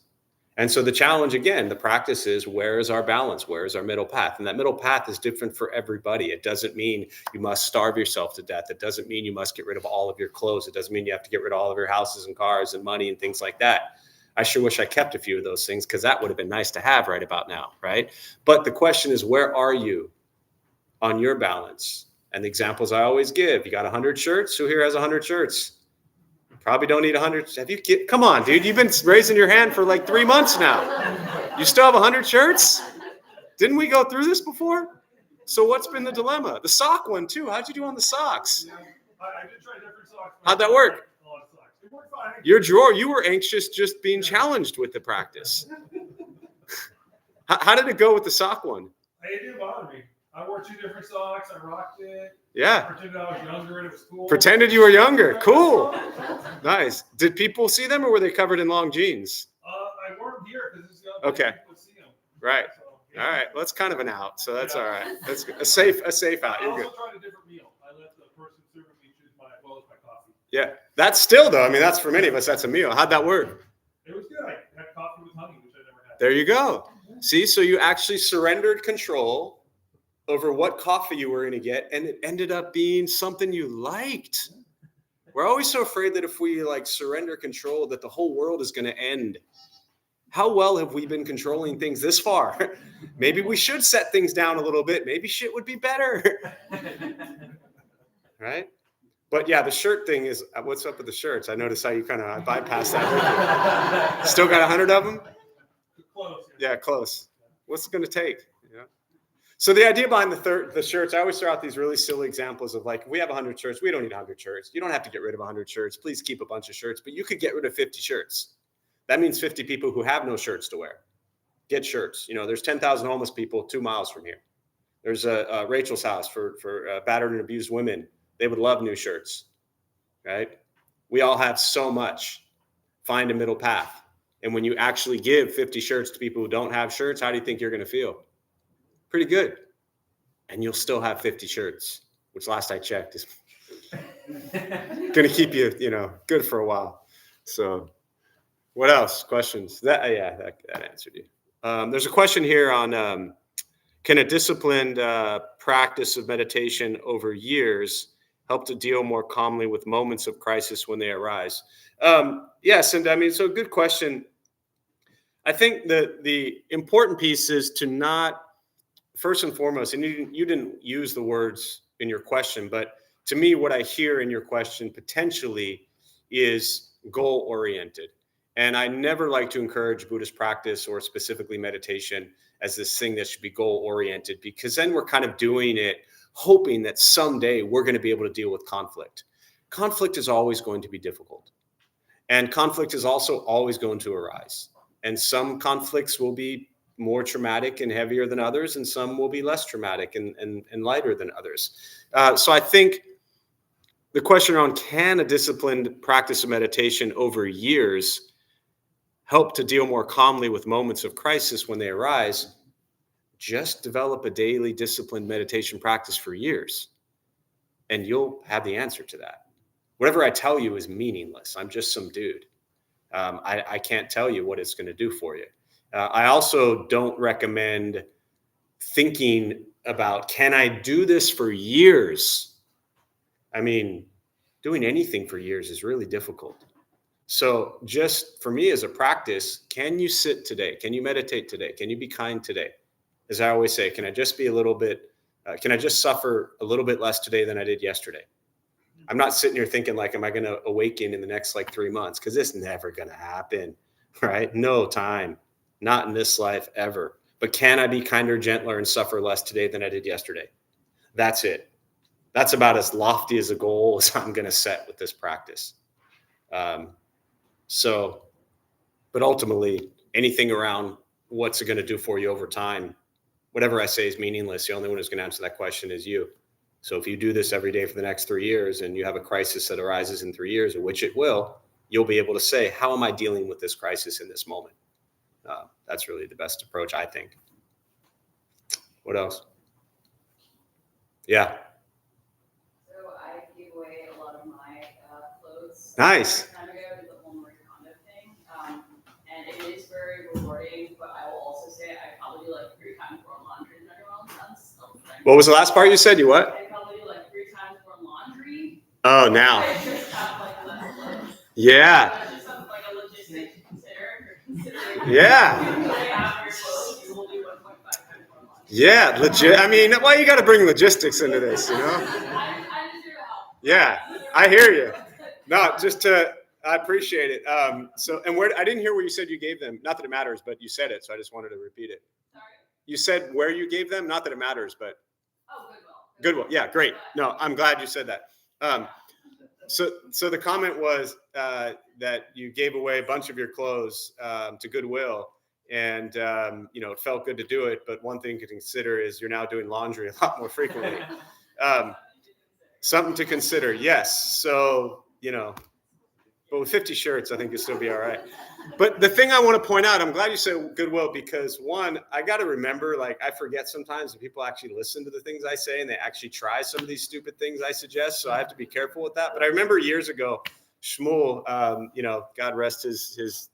And so the challenge, again, the practice is, where is our balance? Where is our middle path? And that middle path is different for everybody. It doesn't mean you must starve yourself to death. It doesn't mean you must get rid of all of your clothes. It doesn't mean you have to get rid of all of your houses and cars and money and things like that. I sure wish I kept a few of those things, because that would have been nice to have right about now, right? But the question is, where are you on your balance? And the examples I always give, you got 100 shirts? Who here has 100 shirts? Probably don't need 100. Come on, dude. You've been raising your hand for like 3 months now. You still have 100 shirts? Didn't we go through this before? So what's been the dilemma? The sock one too. How'd you do on the socks? Yeah, I did try different socks. How'd that work? A lot of socks. It worked fine. Your drawer, you were anxious just being challenged with the practice. How did it go with the sock one? It didn't bother me. I wore 2 different socks. I rocked it. Yeah. Pretended I was younger and it was cool. Pretended you were younger. Cool. Nice. Did people see them, or were they covered in long jeans? I wore them here because this is the other Okay. people see them. Right. So, yeah. All right. Well, that's kind of an out. So that's Yeah. all right. That's a safe out. I You're also good. tried a different meal. I let the person serving me choose my coffee. Yeah. That's still though. I mean, that's for many of us. That's a meal. How'd that work? It was good. I had coffee with honey, which I never had. There you go. See, so you actually surrendered control over what coffee you were going to get, and it ended up being something you liked. We're always so afraid that if we like surrender control, that the whole world is going to end. How well have we been controlling things this far? Maybe we should set things down a little bit. Maybe shit would be better. Right? But yeah, the shirt thing is, what's up with the shirts? I noticed how you kind of bypassed that. Still got 100 of them? Close. Yeah, close. What's it going to take? Yeah. So the idea behind the shirts, I always throw out these really silly examples of like, if we have 100 shirts, we don't need 100 shirts. You don't have to get rid of 100 shirts. Please keep a bunch of shirts, but you could get rid of 50 shirts. That means 50 people who have no shirts to wear. Get shirts. You know, there's 10,000 homeless people 2 miles from here. There's a Rachel's house for battered and abused women. They would love new shirts, right? We all have so much. Find a middle path. And when you actually give 50 shirts to people who don't have shirts, how do you think you're going to feel? Pretty good. And you'll still have 50 shirts, which last I checked is going to keep you, good for a while. So what else? Questions? That answered you. There's a question here on can a disciplined practice of meditation over years help to deal more calmly with moments of crisis when they arise? Yes, and I mean, so good question. I think that the important piece is to not, first and foremost, and you didn't use the words in your question, but to me, what I hear in your question potentially is goal-oriented. And I never like to encourage Buddhist practice or specifically meditation as this thing that should be goal-oriented, because then we're kind of doing it hoping that someday we're going to be able to deal with conflict. Conflict is always going to be difficult. And conflict is also always going to arise. And some conflicts will be more traumatic and heavier than others, and some will be less traumatic and lighter than others. So I think the question around, can a disciplined practice of meditation over years help to deal more calmly with moments of crisis when they arise? Just develop a daily disciplined meditation practice for years, and you'll have the answer to that. Whatever I tell you is meaningless. I'm just some dude. I can't tell you what it's going to do for you. I also don't recommend thinking about, can I do this for years? I mean, doing anything for years is really difficult. So just for me as a practice, can you sit today? Can you meditate today? Can you be kind today? As I always say, can I just suffer a little bit less today than I did yesterday? I'm not sitting here thinking like, am I going to awaken in the next 3 months? Because it's never going to happen, right? No time, not in this life ever. But can I be kinder, gentler, and suffer less today than I did yesterday? That's it. That's about as lofty as a goal as I'm going to set with this practice. But ultimately, anything around what's it going to do for you over time, whatever I say is meaningless. The only one who's going to answer that question is you. So if you do this every day for the next 3 years and you have a crisis that arises in 3 years, which it will, you'll be able to say, how am I dealing with this crisis in this moment? That's really the best approach, I think. What else? Yeah. So I gave away a lot of my clothes. Nice. A time ago, did the whole Marie Kondo thing. And it is very rewarding, but I will also say I probably do 3 times more laundry than everyone else. What was the last part you said? You what? I probably do 3 times more laundry. Oh, now. I just have less clothes. Yeah. That's just something a logistic to consider. Considering Yeah. you have your clothes, you will do 1.5 times more laundry. Yeah, legit. I mean, why you got to bring logistics into this, I'm just here to help. Yeah, I hear you. No, I appreciate it. I didn't hear where you said you gave them. Not that it matters, but you said it, so I just wanted to repeat it. Sorry. You said where you gave them. Not that it matters, but Oh, Goodwill. Yeah, great. No, I'm glad you said that. So the comment was that you gave away a bunch of your clothes to Goodwill, and it felt good to do it. But one thing to consider is you're now doing laundry a lot more frequently. Something to consider. Yes. So but with 50 shirts, I think you'll still be all right. But the thing I want to point out, I'm glad you said Goodwill, because one, I got to remember, I forget sometimes that people actually listen to the things I say and they actually try some of these stupid things I suggest. So I have to be careful with that. But I remember years ago, Shmuel, God rest his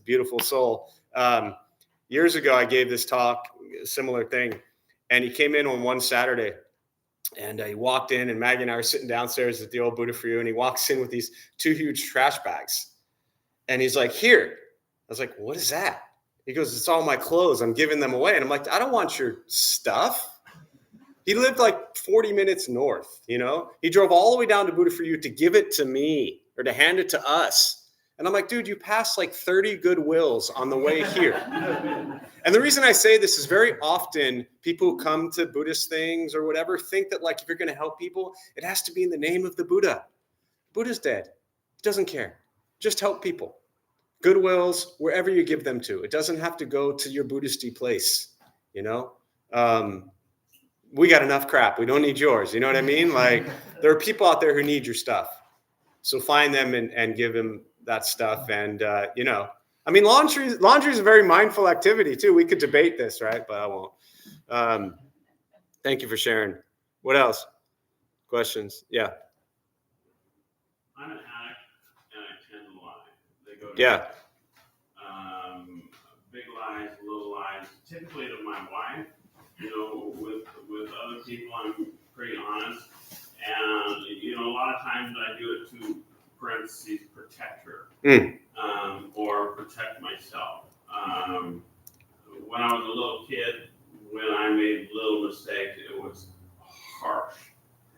beautiful soul. Years ago, I gave this talk, a similar thing. And he came in on one Saturday And he walked in, and Maggie and I were sitting downstairs at the old Buddha for You, and he walks in with these 2 huge trash bags. And he's like, here. I was like, what is that? He goes, it's all my clothes. I'm giving them away. And I'm like, I don't want your stuff. He lived like 40 minutes north, you know? He drove all the way down to Buddha for You to give it to me or to hand it to us. And I'm like, dude, you passed like 30 Goodwills on the way here. And the reason I say this is very often people who come to Buddhist things or whatever think that like if you're going to help people, it has to be in the name of the Buddha. Buddha's dead. He doesn't care. Just help people. Goodwills, wherever you give them to. It doesn't have to go to your Buddhisty place, you know? We got enough crap. We don't need yours. You know what I mean? Like there are people out there who need your stuff. So find them and give them that stuff. And, you know, I mean, laundry is a very mindful activity too. We could debate this, right? But I won't. Thank you for sharing. What else? Questions? Yeah. I'm an addict and I tend to lie. They go Yeah. Big lies, little lies, typically to my wife. You know, with other people, I'm pretty honest. And, you know, a lot of times I do it to, parentheses, protect her. Or protect myself. When I was a little kid, when I made little mistakes, it was harsh.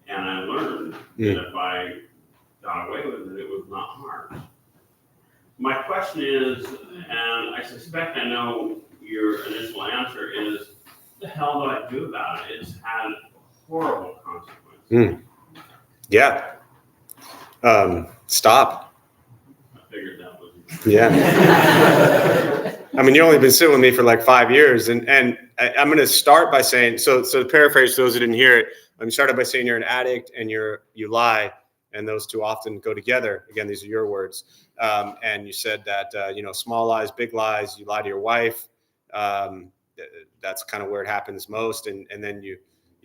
And I learned that if I got away with it, it was not harsh. My question is, and I suspect I know your initial answer is, what the hell do I do about it? It's had horrible consequences. Yeah. Stop. I figured that was. Yeah. I mean, you've only been sitting with me for like 5 years, and I'm going to start by saying, so to paraphrase those who didn't hear it, I'm started by saying you're an addict and you lie, and those two often go together. Again, these are your words. And you said that, you know, small lies, big lies, you lie to your wife. That's kind of where it happens most. And then you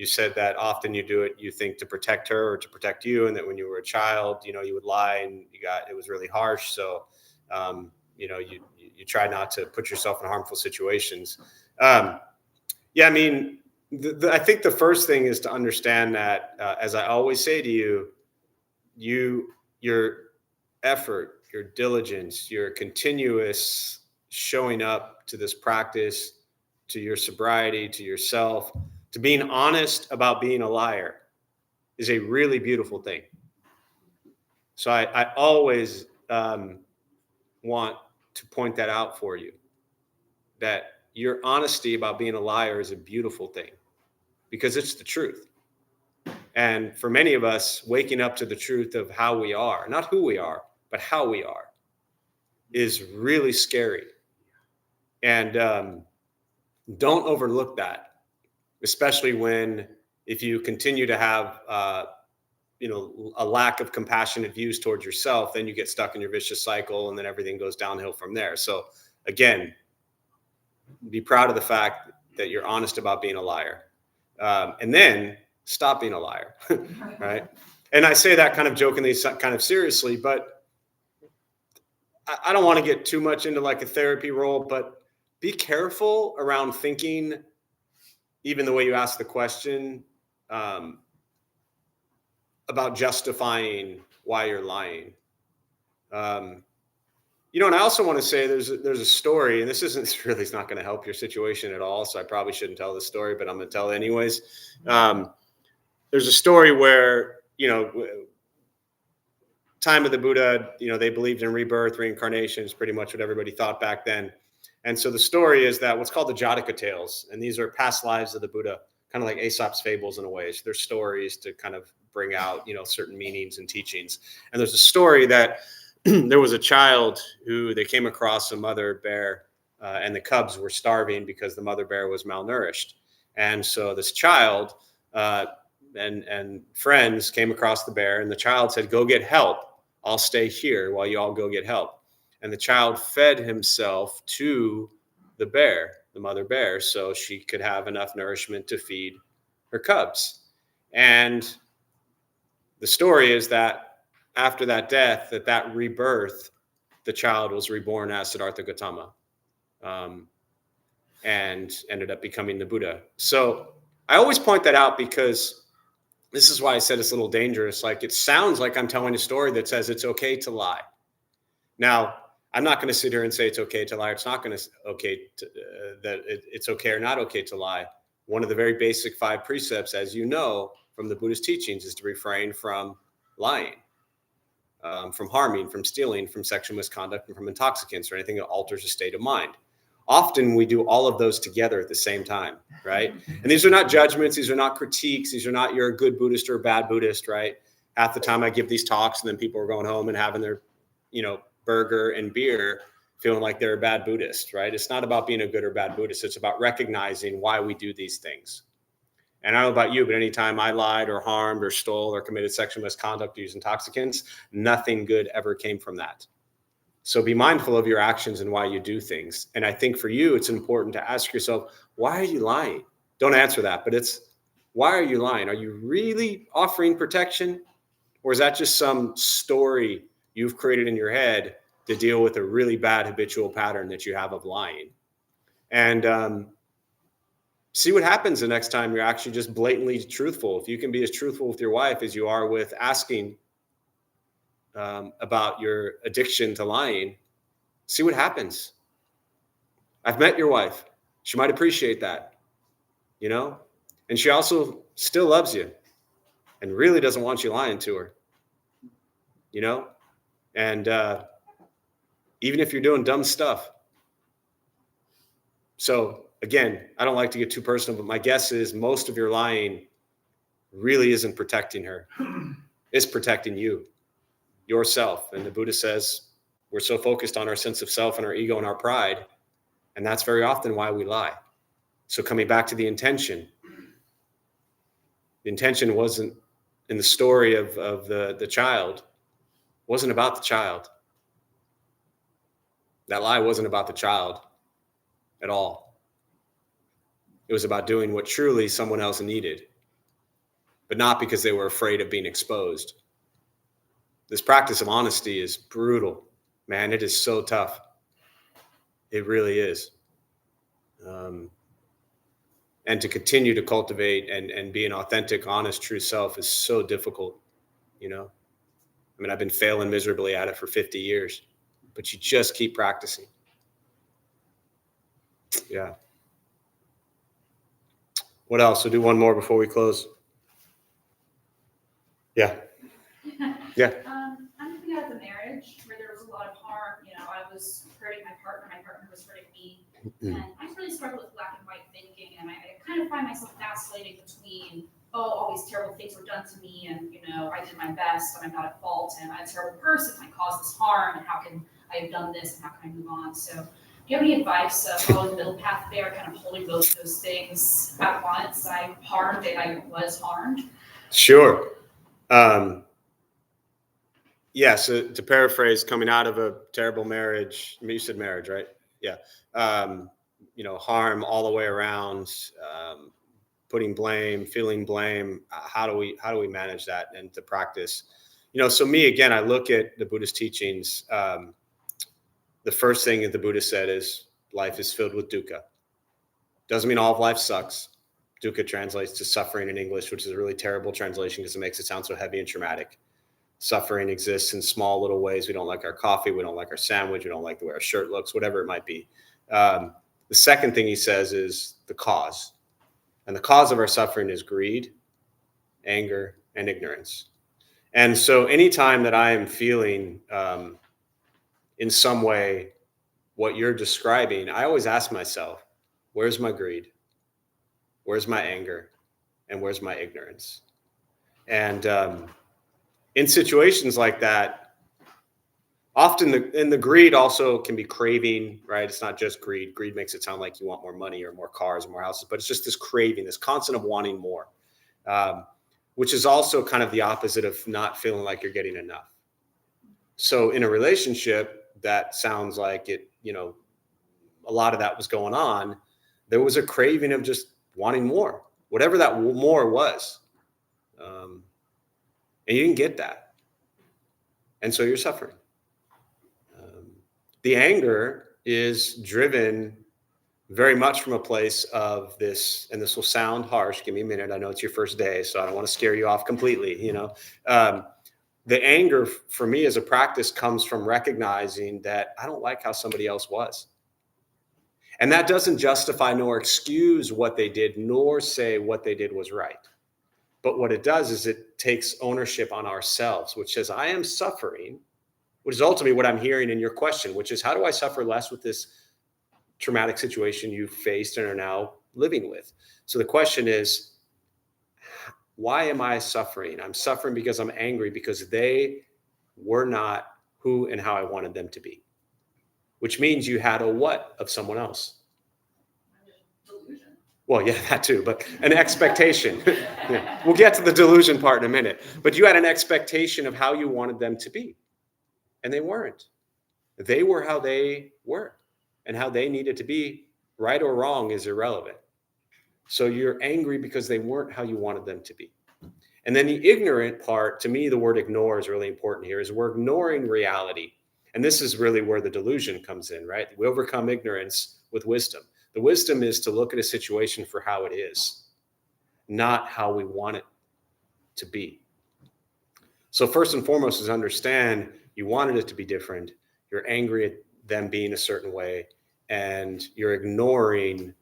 said that often you do it, you think to protect her or to protect you. And that when you were a child, you know, you would lie and it was really harsh. So, you know, you try not to put yourself in harmful situations. Yeah, I mean, I think the first thing is to understand that, as I always say to you, your effort, your diligence, your continuous showing up to this practice, to your sobriety, to yourself, to being honest about being a liar is a really beautiful thing. So I always want to point that out for you, that your honesty about being a liar is a beautiful thing because it's the truth. And for many of us, waking up to the truth of how we are, not who we are, but how we are, is really scary. And don't overlook that, especially if you continue to have, you know, a lack of compassionate views towards yourself, then you get stuck in your vicious cycle and then everything goes downhill from there. So again, be proud of the fact that you're honest about being a liar. And then stop being a liar, right? And I say that kind of jokingly, kind of seriously, but I don't want to get too much into like a therapy role, but be careful around thinking, even the way you ask the question, about justifying why you're lying. You know, and I also want to say there's a story, and this it's not going to help your situation at all, so I probably shouldn't tell this story, but I'm going to tell it anyways. There's a story where, you know, time of the Buddha, you know, they believed in rebirth, reincarnation is pretty much what everybody thought back then. And so the story is that what's called the Jataka tales, and these are past lives of the Buddha, kind of like Aesop's fables in a way. So they're stories to kind of bring out, you know, certain meanings and teachings. And there's a story that there was a child who they came across a mother bear, and the cubs were starving because the mother bear was malnourished. And so this child and friends came across the bear, and the child said, "Go get help. I'll stay here while you all go get help." And the child fed himself to the bear, the mother bear, so she could have enough nourishment to feed her cubs. And the story is that after that death, that rebirth, the child was reborn as Siddhartha Gautama, and ended up becoming the Buddha. So I always point that out because This is why I said it's a little dangerous. Like, it sounds like I'm telling a story that says it's okay to lie. Now, I'm not going to sit here and say it's okay to lie. It's not going to it's okay or not okay to lie. One of the very basic 5 precepts, as you know, from the Buddhist teachings, is to refrain from lying, from harming, from stealing, from sexual misconduct, and from intoxicants or anything that alters a state of mind. Often we do all of those together at the same time, right? And these are not judgments. These are not critiques. These are not you're a good Buddhist or a bad Buddhist, right? Half the time I give these talks and then people are going home and having their, burger and beer, feeling like they're a bad Buddhist, right? It's not about being a good or bad Buddhist. It's about recognizing why we do these things. And I don't know about you, but anytime I lied or harmed or stole or committed sexual misconduct or used intoxicants, nothing good ever came from that. So be mindful of your actions and why you do things. And I think for you, it's important to ask yourself, why are you lying? Don't answer that, but it's, why are you lying? Are you really offering protection? Or is that just some story you've created in your head to deal with a really bad habitual pattern that you have of lying? And see what happens the next time you're actually just blatantly truthful. If you can be as truthful with your wife as you are with asking about your addiction to lying, see what happens. I've met your wife. She might appreciate that, and she also still loves you and really doesn't want you lying to her, and even if you're doing dumb stuff. So again, I don't like to get too personal, but my guess is most of your lying really isn't protecting her. It's protecting you, yourself. And the Buddha says we're so focused on our sense of self and our ego and our pride, and that's very often why we lie. So coming back to the intention wasn't in the story of the child, wasn't about the child. That lie wasn't about the child at all. It was about doing what truly someone else needed, but not because they were afraid of being exposed. This practice of honesty is brutal, man. It is so tough. It really is. And to continue to cultivate and be an authentic, honest, true self is so difficult, I've been failing miserably at it for 50 years, but you just keep practicing. Yeah. What else? We'll do one more before we close. Yeah. Yeah. I'm thinking about the marriage where there was a lot of harm. I was hurting my partner was hurting me. And I really struggle with black and white thinking, and I kind of find myself vacillating between, all these terrible things were done to me, and I did my best, and I'm not at fault, and I'm a terrible person, I caused this harm, and how can I have done this, and how can I move on? So, do you have any advice of following the middle path there, kind of holding both those things at once? I was harmed. Sure. Yeah, so to paraphrase, coming out of a terrible marriage, you said marriage, right? Yeah. Harm all the way around, putting blame, feeling blame. How do we manage that and to practice? So me, again, I look at the Buddhist teachings. The first thing that the Buddha said is life is filled with dukkha. Doesn't mean all of life sucks. Dukkha translates to suffering in English, which is a really terrible translation because it makes it sound so heavy and traumatic. Suffering exists in small little ways. We don't like our coffee. We don't like our sandwich. We don't like the way our shirt looks, whatever it might be. The second thing he says is the cause. And the cause of our suffering is greed, anger, and ignorance. And so anytime that I am feeling in some way what you're describing, I always ask myself, where's my greed? Where's my anger? And where's my ignorance? And in situations like that, often the greed also can be craving, right? It's not just greed. Greed makes it sound like you want more money or more cars or more houses, but it's just this craving, this constant of wanting more, which is also kind of the opposite of not feeling like you're getting enough. So in a relationship, that sounds like it, a lot of that was going on. There was a craving of just wanting more, whatever that more was. And you didn't get that. And so you're suffering. The anger is driven very much from a place of this, and this will sound harsh. Give me a minute. I know it's your first day, so I don't want to scare you off completely. The anger for me as a practice comes from recognizing that I don't like how somebody else was. And that doesn't justify nor excuse what they did, nor say what they did was right. But what it does is it takes ownership on ourselves, which says, I am suffering, which is ultimately what I'm hearing in your question, which is, how do I suffer less with this traumatic situation you faced and are now living with? So the question is, why am I suffering? I'm suffering because I'm angry because they were not who and how I wanted them to be, which means you had a what of someone else? Delusion. Well, yeah, that too, but an expectation. Yeah. We'll get to the delusion part in a minute, but you had an expectation of how you wanted them to be, and they weren't. They were how they were, and how they needed to be, right or wrong, is irrelevant. So you're angry because they weren't how you wanted them to be. And then the ignorant part, to me, the word ignore is really important here, is we're ignoring reality. And this is really where the delusion comes in, right? We overcome ignorance with wisdom. The wisdom is to look at a situation for how it is, not how we want it to be. So first and foremost is understand you wanted it to be different. You're angry at them being a certain way, and you're ignoring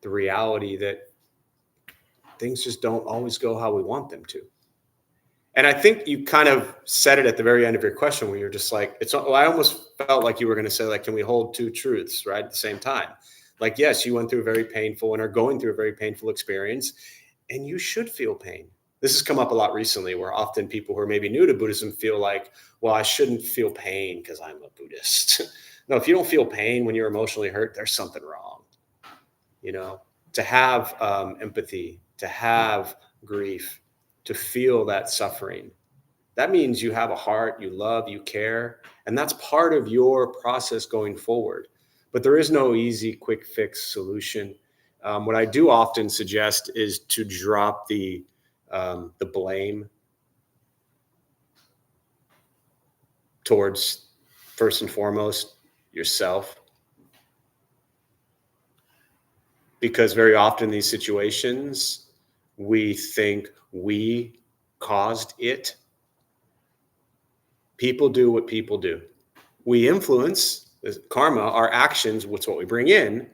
the reality that things just don't always go how we want them to. And I think you kind of said it at the very end of your question, where you're just like, I almost felt like you were going to say, like, can we hold two truths, right, at the same time? Like, yes, you went through a very painful and are going through a very painful experience, and you should feel pain. This has come up a lot recently, where often people who are maybe new to Buddhism feel like, well, I shouldn't feel pain because I'm a Buddhist. No, if you don't feel pain when you're emotionally hurt, there's something wrong. To have empathy, to have grief, to feel that suffering, that means you have a heart, you love, you care, and that's part of your process going forward. But there is no easy, quick fix solution. What I do often suggest is to drop the blame towards, first and foremost, yourself. Because very often in these situations, we think we caused it. People do what people do. We influence karma, our actions, what's what we bring in.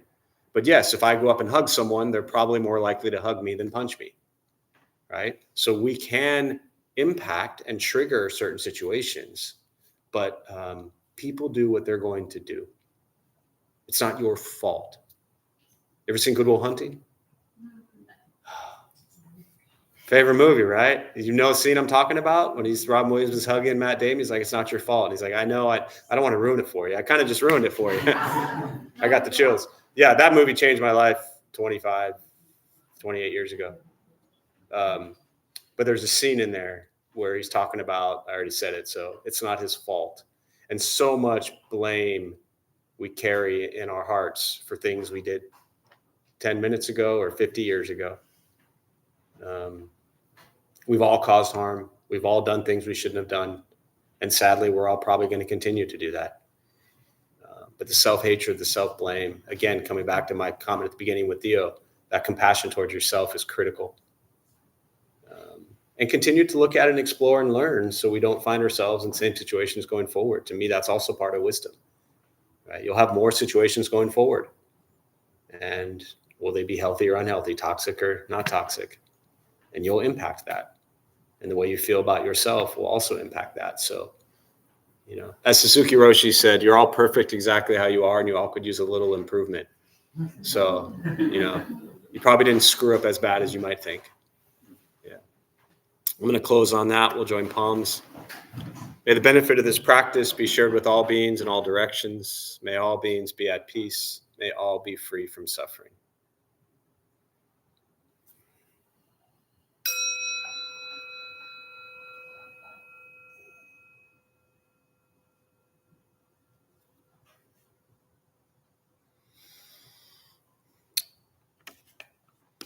But yes, if I go up and hug someone, they're probably more likely to hug me than punch me, right? So we can impact and trigger certain situations, but people do what they're going to do. It's not your fault. Ever seen Good Will Hunting? Favorite movie, right? You know the scene I'm talking about? When Robin Williams is hugging Matt Damon, he's like, it's not your fault. And he's like, I know, I don't want to ruin it for you. I kind of just ruined it for you. I got the chills. Yeah, that movie changed my life 28 years ago. But there's a scene in there where he's talking about, I already said it, so it's not his fault. And so much blame we carry in our hearts for things we did 10 minutes ago or 50 years ago. We've all caused harm. We've all done things we shouldn't have done. And sadly, we're all probably going to continue to do that. But the self-hatred, the self-blame, again, coming back to my comment at the beginning with Theo, that compassion towards yourself is critical. And continue to look at and explore and learn so we don't find ourselves in the same situations going forward. To me, that's also part of wisdom. Right? You'll have more situations going forward. And will they be healthy or unhealthy, toxic or not toxic? And you'll impact that. And the way you feel about yourself will also impact that. So, as Suzuki Roshi said, you're all perfect exactly how you are, and you all could use a little improvement. So, you probably didn't screw up as bad as you might think. Yeah. I'm going to close on that. We'll join palms. May the benefit of this practice be shared with all beings in all directions. May all beings be at peace. May all be free from suffering.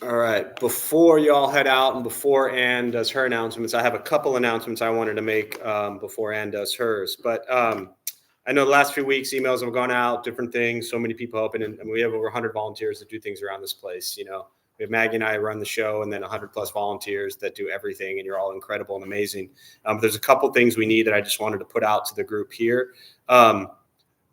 All right, before y'all head out and before Ann does her announcements, I have a couple announcements I wanted to make before Ann does hers. But I I know the last few weeks emails have gone out, different things, so many people helping, and we have over 100 volunteers that do things around this place. You know, we have Maggie and I run the show, and then 100 plus volunteers that do everything, and you're all incredible and amazing. But there's a couple things we need that I just wanted to put out to the group here.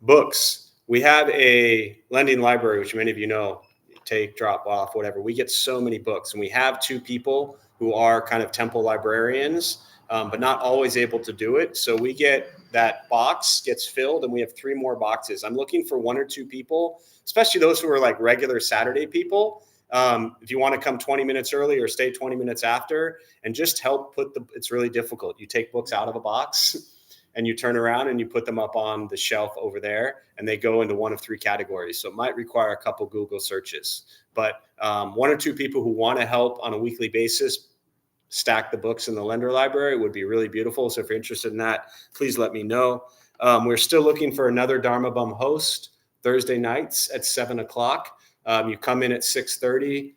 Books. We have a lending library, which many of you know, take, drop off, whatever. We get so many books, and we have 2 people who are kind of temple librarians, but not always able to do it. So we get that box gets filled, and we have 3 more boxes. I'm looking for 1 or 2 people, especially those who are like regular Saturday people. If you want to come 20 minutes early or stay 20 minutes after and just help it's really difficult. You take books out of a box and you turn around and you put them up on the shelf over there, and they go into one of 3 categories. So it might require a couple Google searches, but 1 or 2 people who want to help on a weekly basis stack the books in the lender library would be really beautiful. So if you're interested in that, please let me know. We're still looking for another Dharma Bum host Thursday nights at 7:00. You come in at 6:30.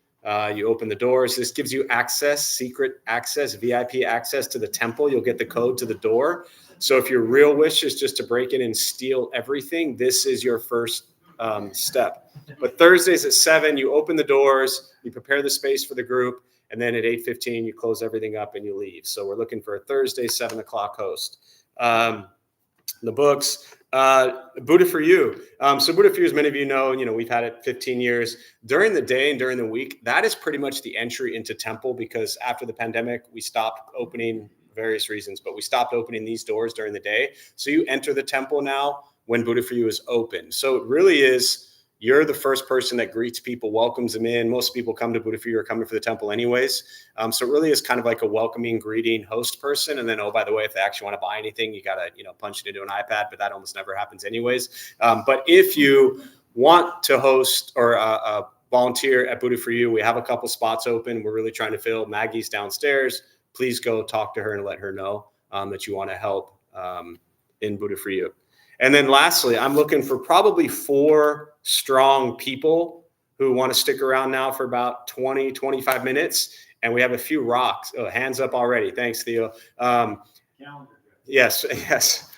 You open the doors. This gives you access, secret access, VIP access to the temple. You'll get the code to the door. So if your real wish is just to break in and steal everything, this is your first step. But Thursdays at 7, you open the doors, you prepare the space for the group, and then at 8:15, you close everything up and you leave. So we're looking for a Thursday, 7:00 host. The books, Buddha for You. So Buddha for You, as many of you know, we've had it 15 years. During the day and during the week, that is pretty much the entry into temple, because after the pandemic, we stopped opening various reasons, but we stopped opening these doors during the day. So you enter the temple now when Buddha for You is open. So it really is, you're the first person that greets people, welcomes them in. Most people come to Buddha for You are coming for the temple anyways. So it really is kind of like a welcoming, greeting host person. And then, oh, by the way, if they actually want to buy anything, you got to, punch it into an iPad, but that almost never happens anyways. But if you want to host or volunteer at Buddha for You, we have a couple spots open. We're really trying to fill. Maggie's downstairs. Please go talk to her and let her know that you want to help in Buddha for You. And then lastly, I'm looking for probably 4 strong people who want to stick around now for about 20, 25 minutes. And we have a few rocks. Oh, hands up already. Thanks, Theo. Yes.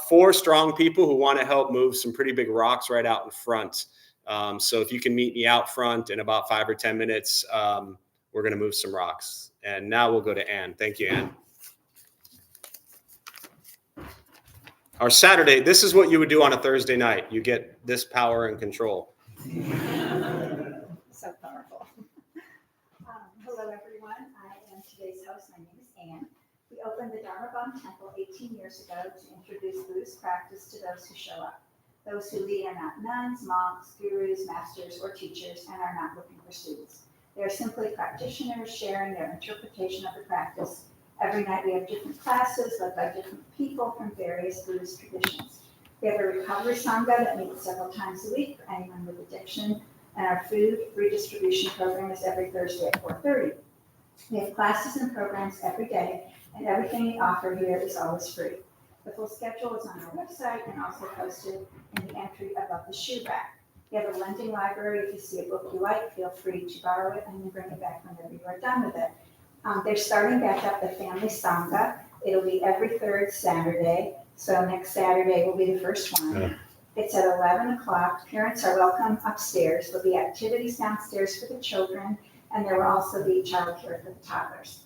4 strong people who want to help move some pretty big rocks right out in front. So if you can meet me out front in about 5 or 10 minutes, we're going to move some rocks. And now we'll go to Ann. Thank you, Ann. Our Saturday, this is what you would do on a Thursday night. You get this power and control. So powerful. Hello, everyone. I am today's host. My name is Ann. We opened the Dharma Bum Temple 18 years ago to introduce Buddhist practice to those who show up. Those who lead are not nuns, monks, gurus, masters, or teachers, and are not looking for students. They are simply practitioners sharing their interpretation of the practice. Every night we have different classes led by different people from various Buddhist traditions. We have a recovery sangha that meets several times a week for anyone with addiction, and our food redistribution program is every Thursday at 4:30. We have classes and programs every day, and everything we offer here is always free. The full schedule is on our website and also posted in the entry above the shoe rack. We have a lending library. If you see a book you like, feel free to borrow it and then bring it back whenever you are done with it. They're starting back up the family sangha. It'll be every 3rd Saturday. So next Saturday will be the first one. Yeah. It's at 11 o'clock. Parents are welcome upstairs. There'll be activities downstairs for the children, and there will also be childcare for the toddlers.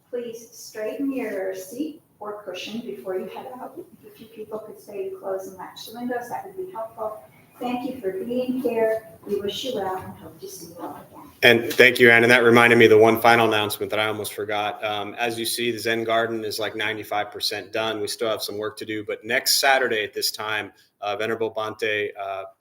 Please straighten your seat or cushion before you head out. If a few people could stay to close and latch the windows, that would be helpful. Thank you for being here. We wish you well and hope to see you all again. And thank you, Ann. And that reminded me of the one final announcement that I almost forgot. As you see, the Zen Garden is like 95% done. We still have some work to do. But next Saturday at this time, Venerable Bhante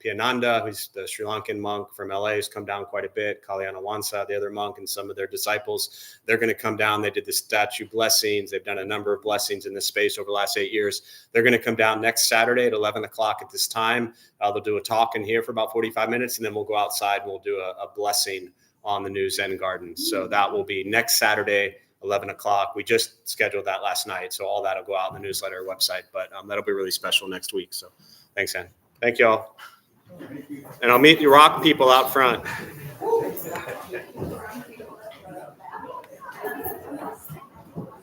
Piyananda, who's the Sri Lankan monk from LA, has come down quite a bit. Kalyana Wansa, the other monk, and some of their disciples, they're going to come down. They did the statue blessings. They've done a number of blessings in this space over the last 8 years. They're going to come down next Saturday at 11 o'clock at this time. They'll do a talk in here for about 45 minutes, and then we'll go outside and we'll do a blessing on the new Zen Garden. So that will be next Saturday, 11 o'clock. We just scheduled that last night. So all that will go out in the newsletter website, but that'll be really special next week. So thanks, Ann. Thank you all. And I'll meet you rock people out front.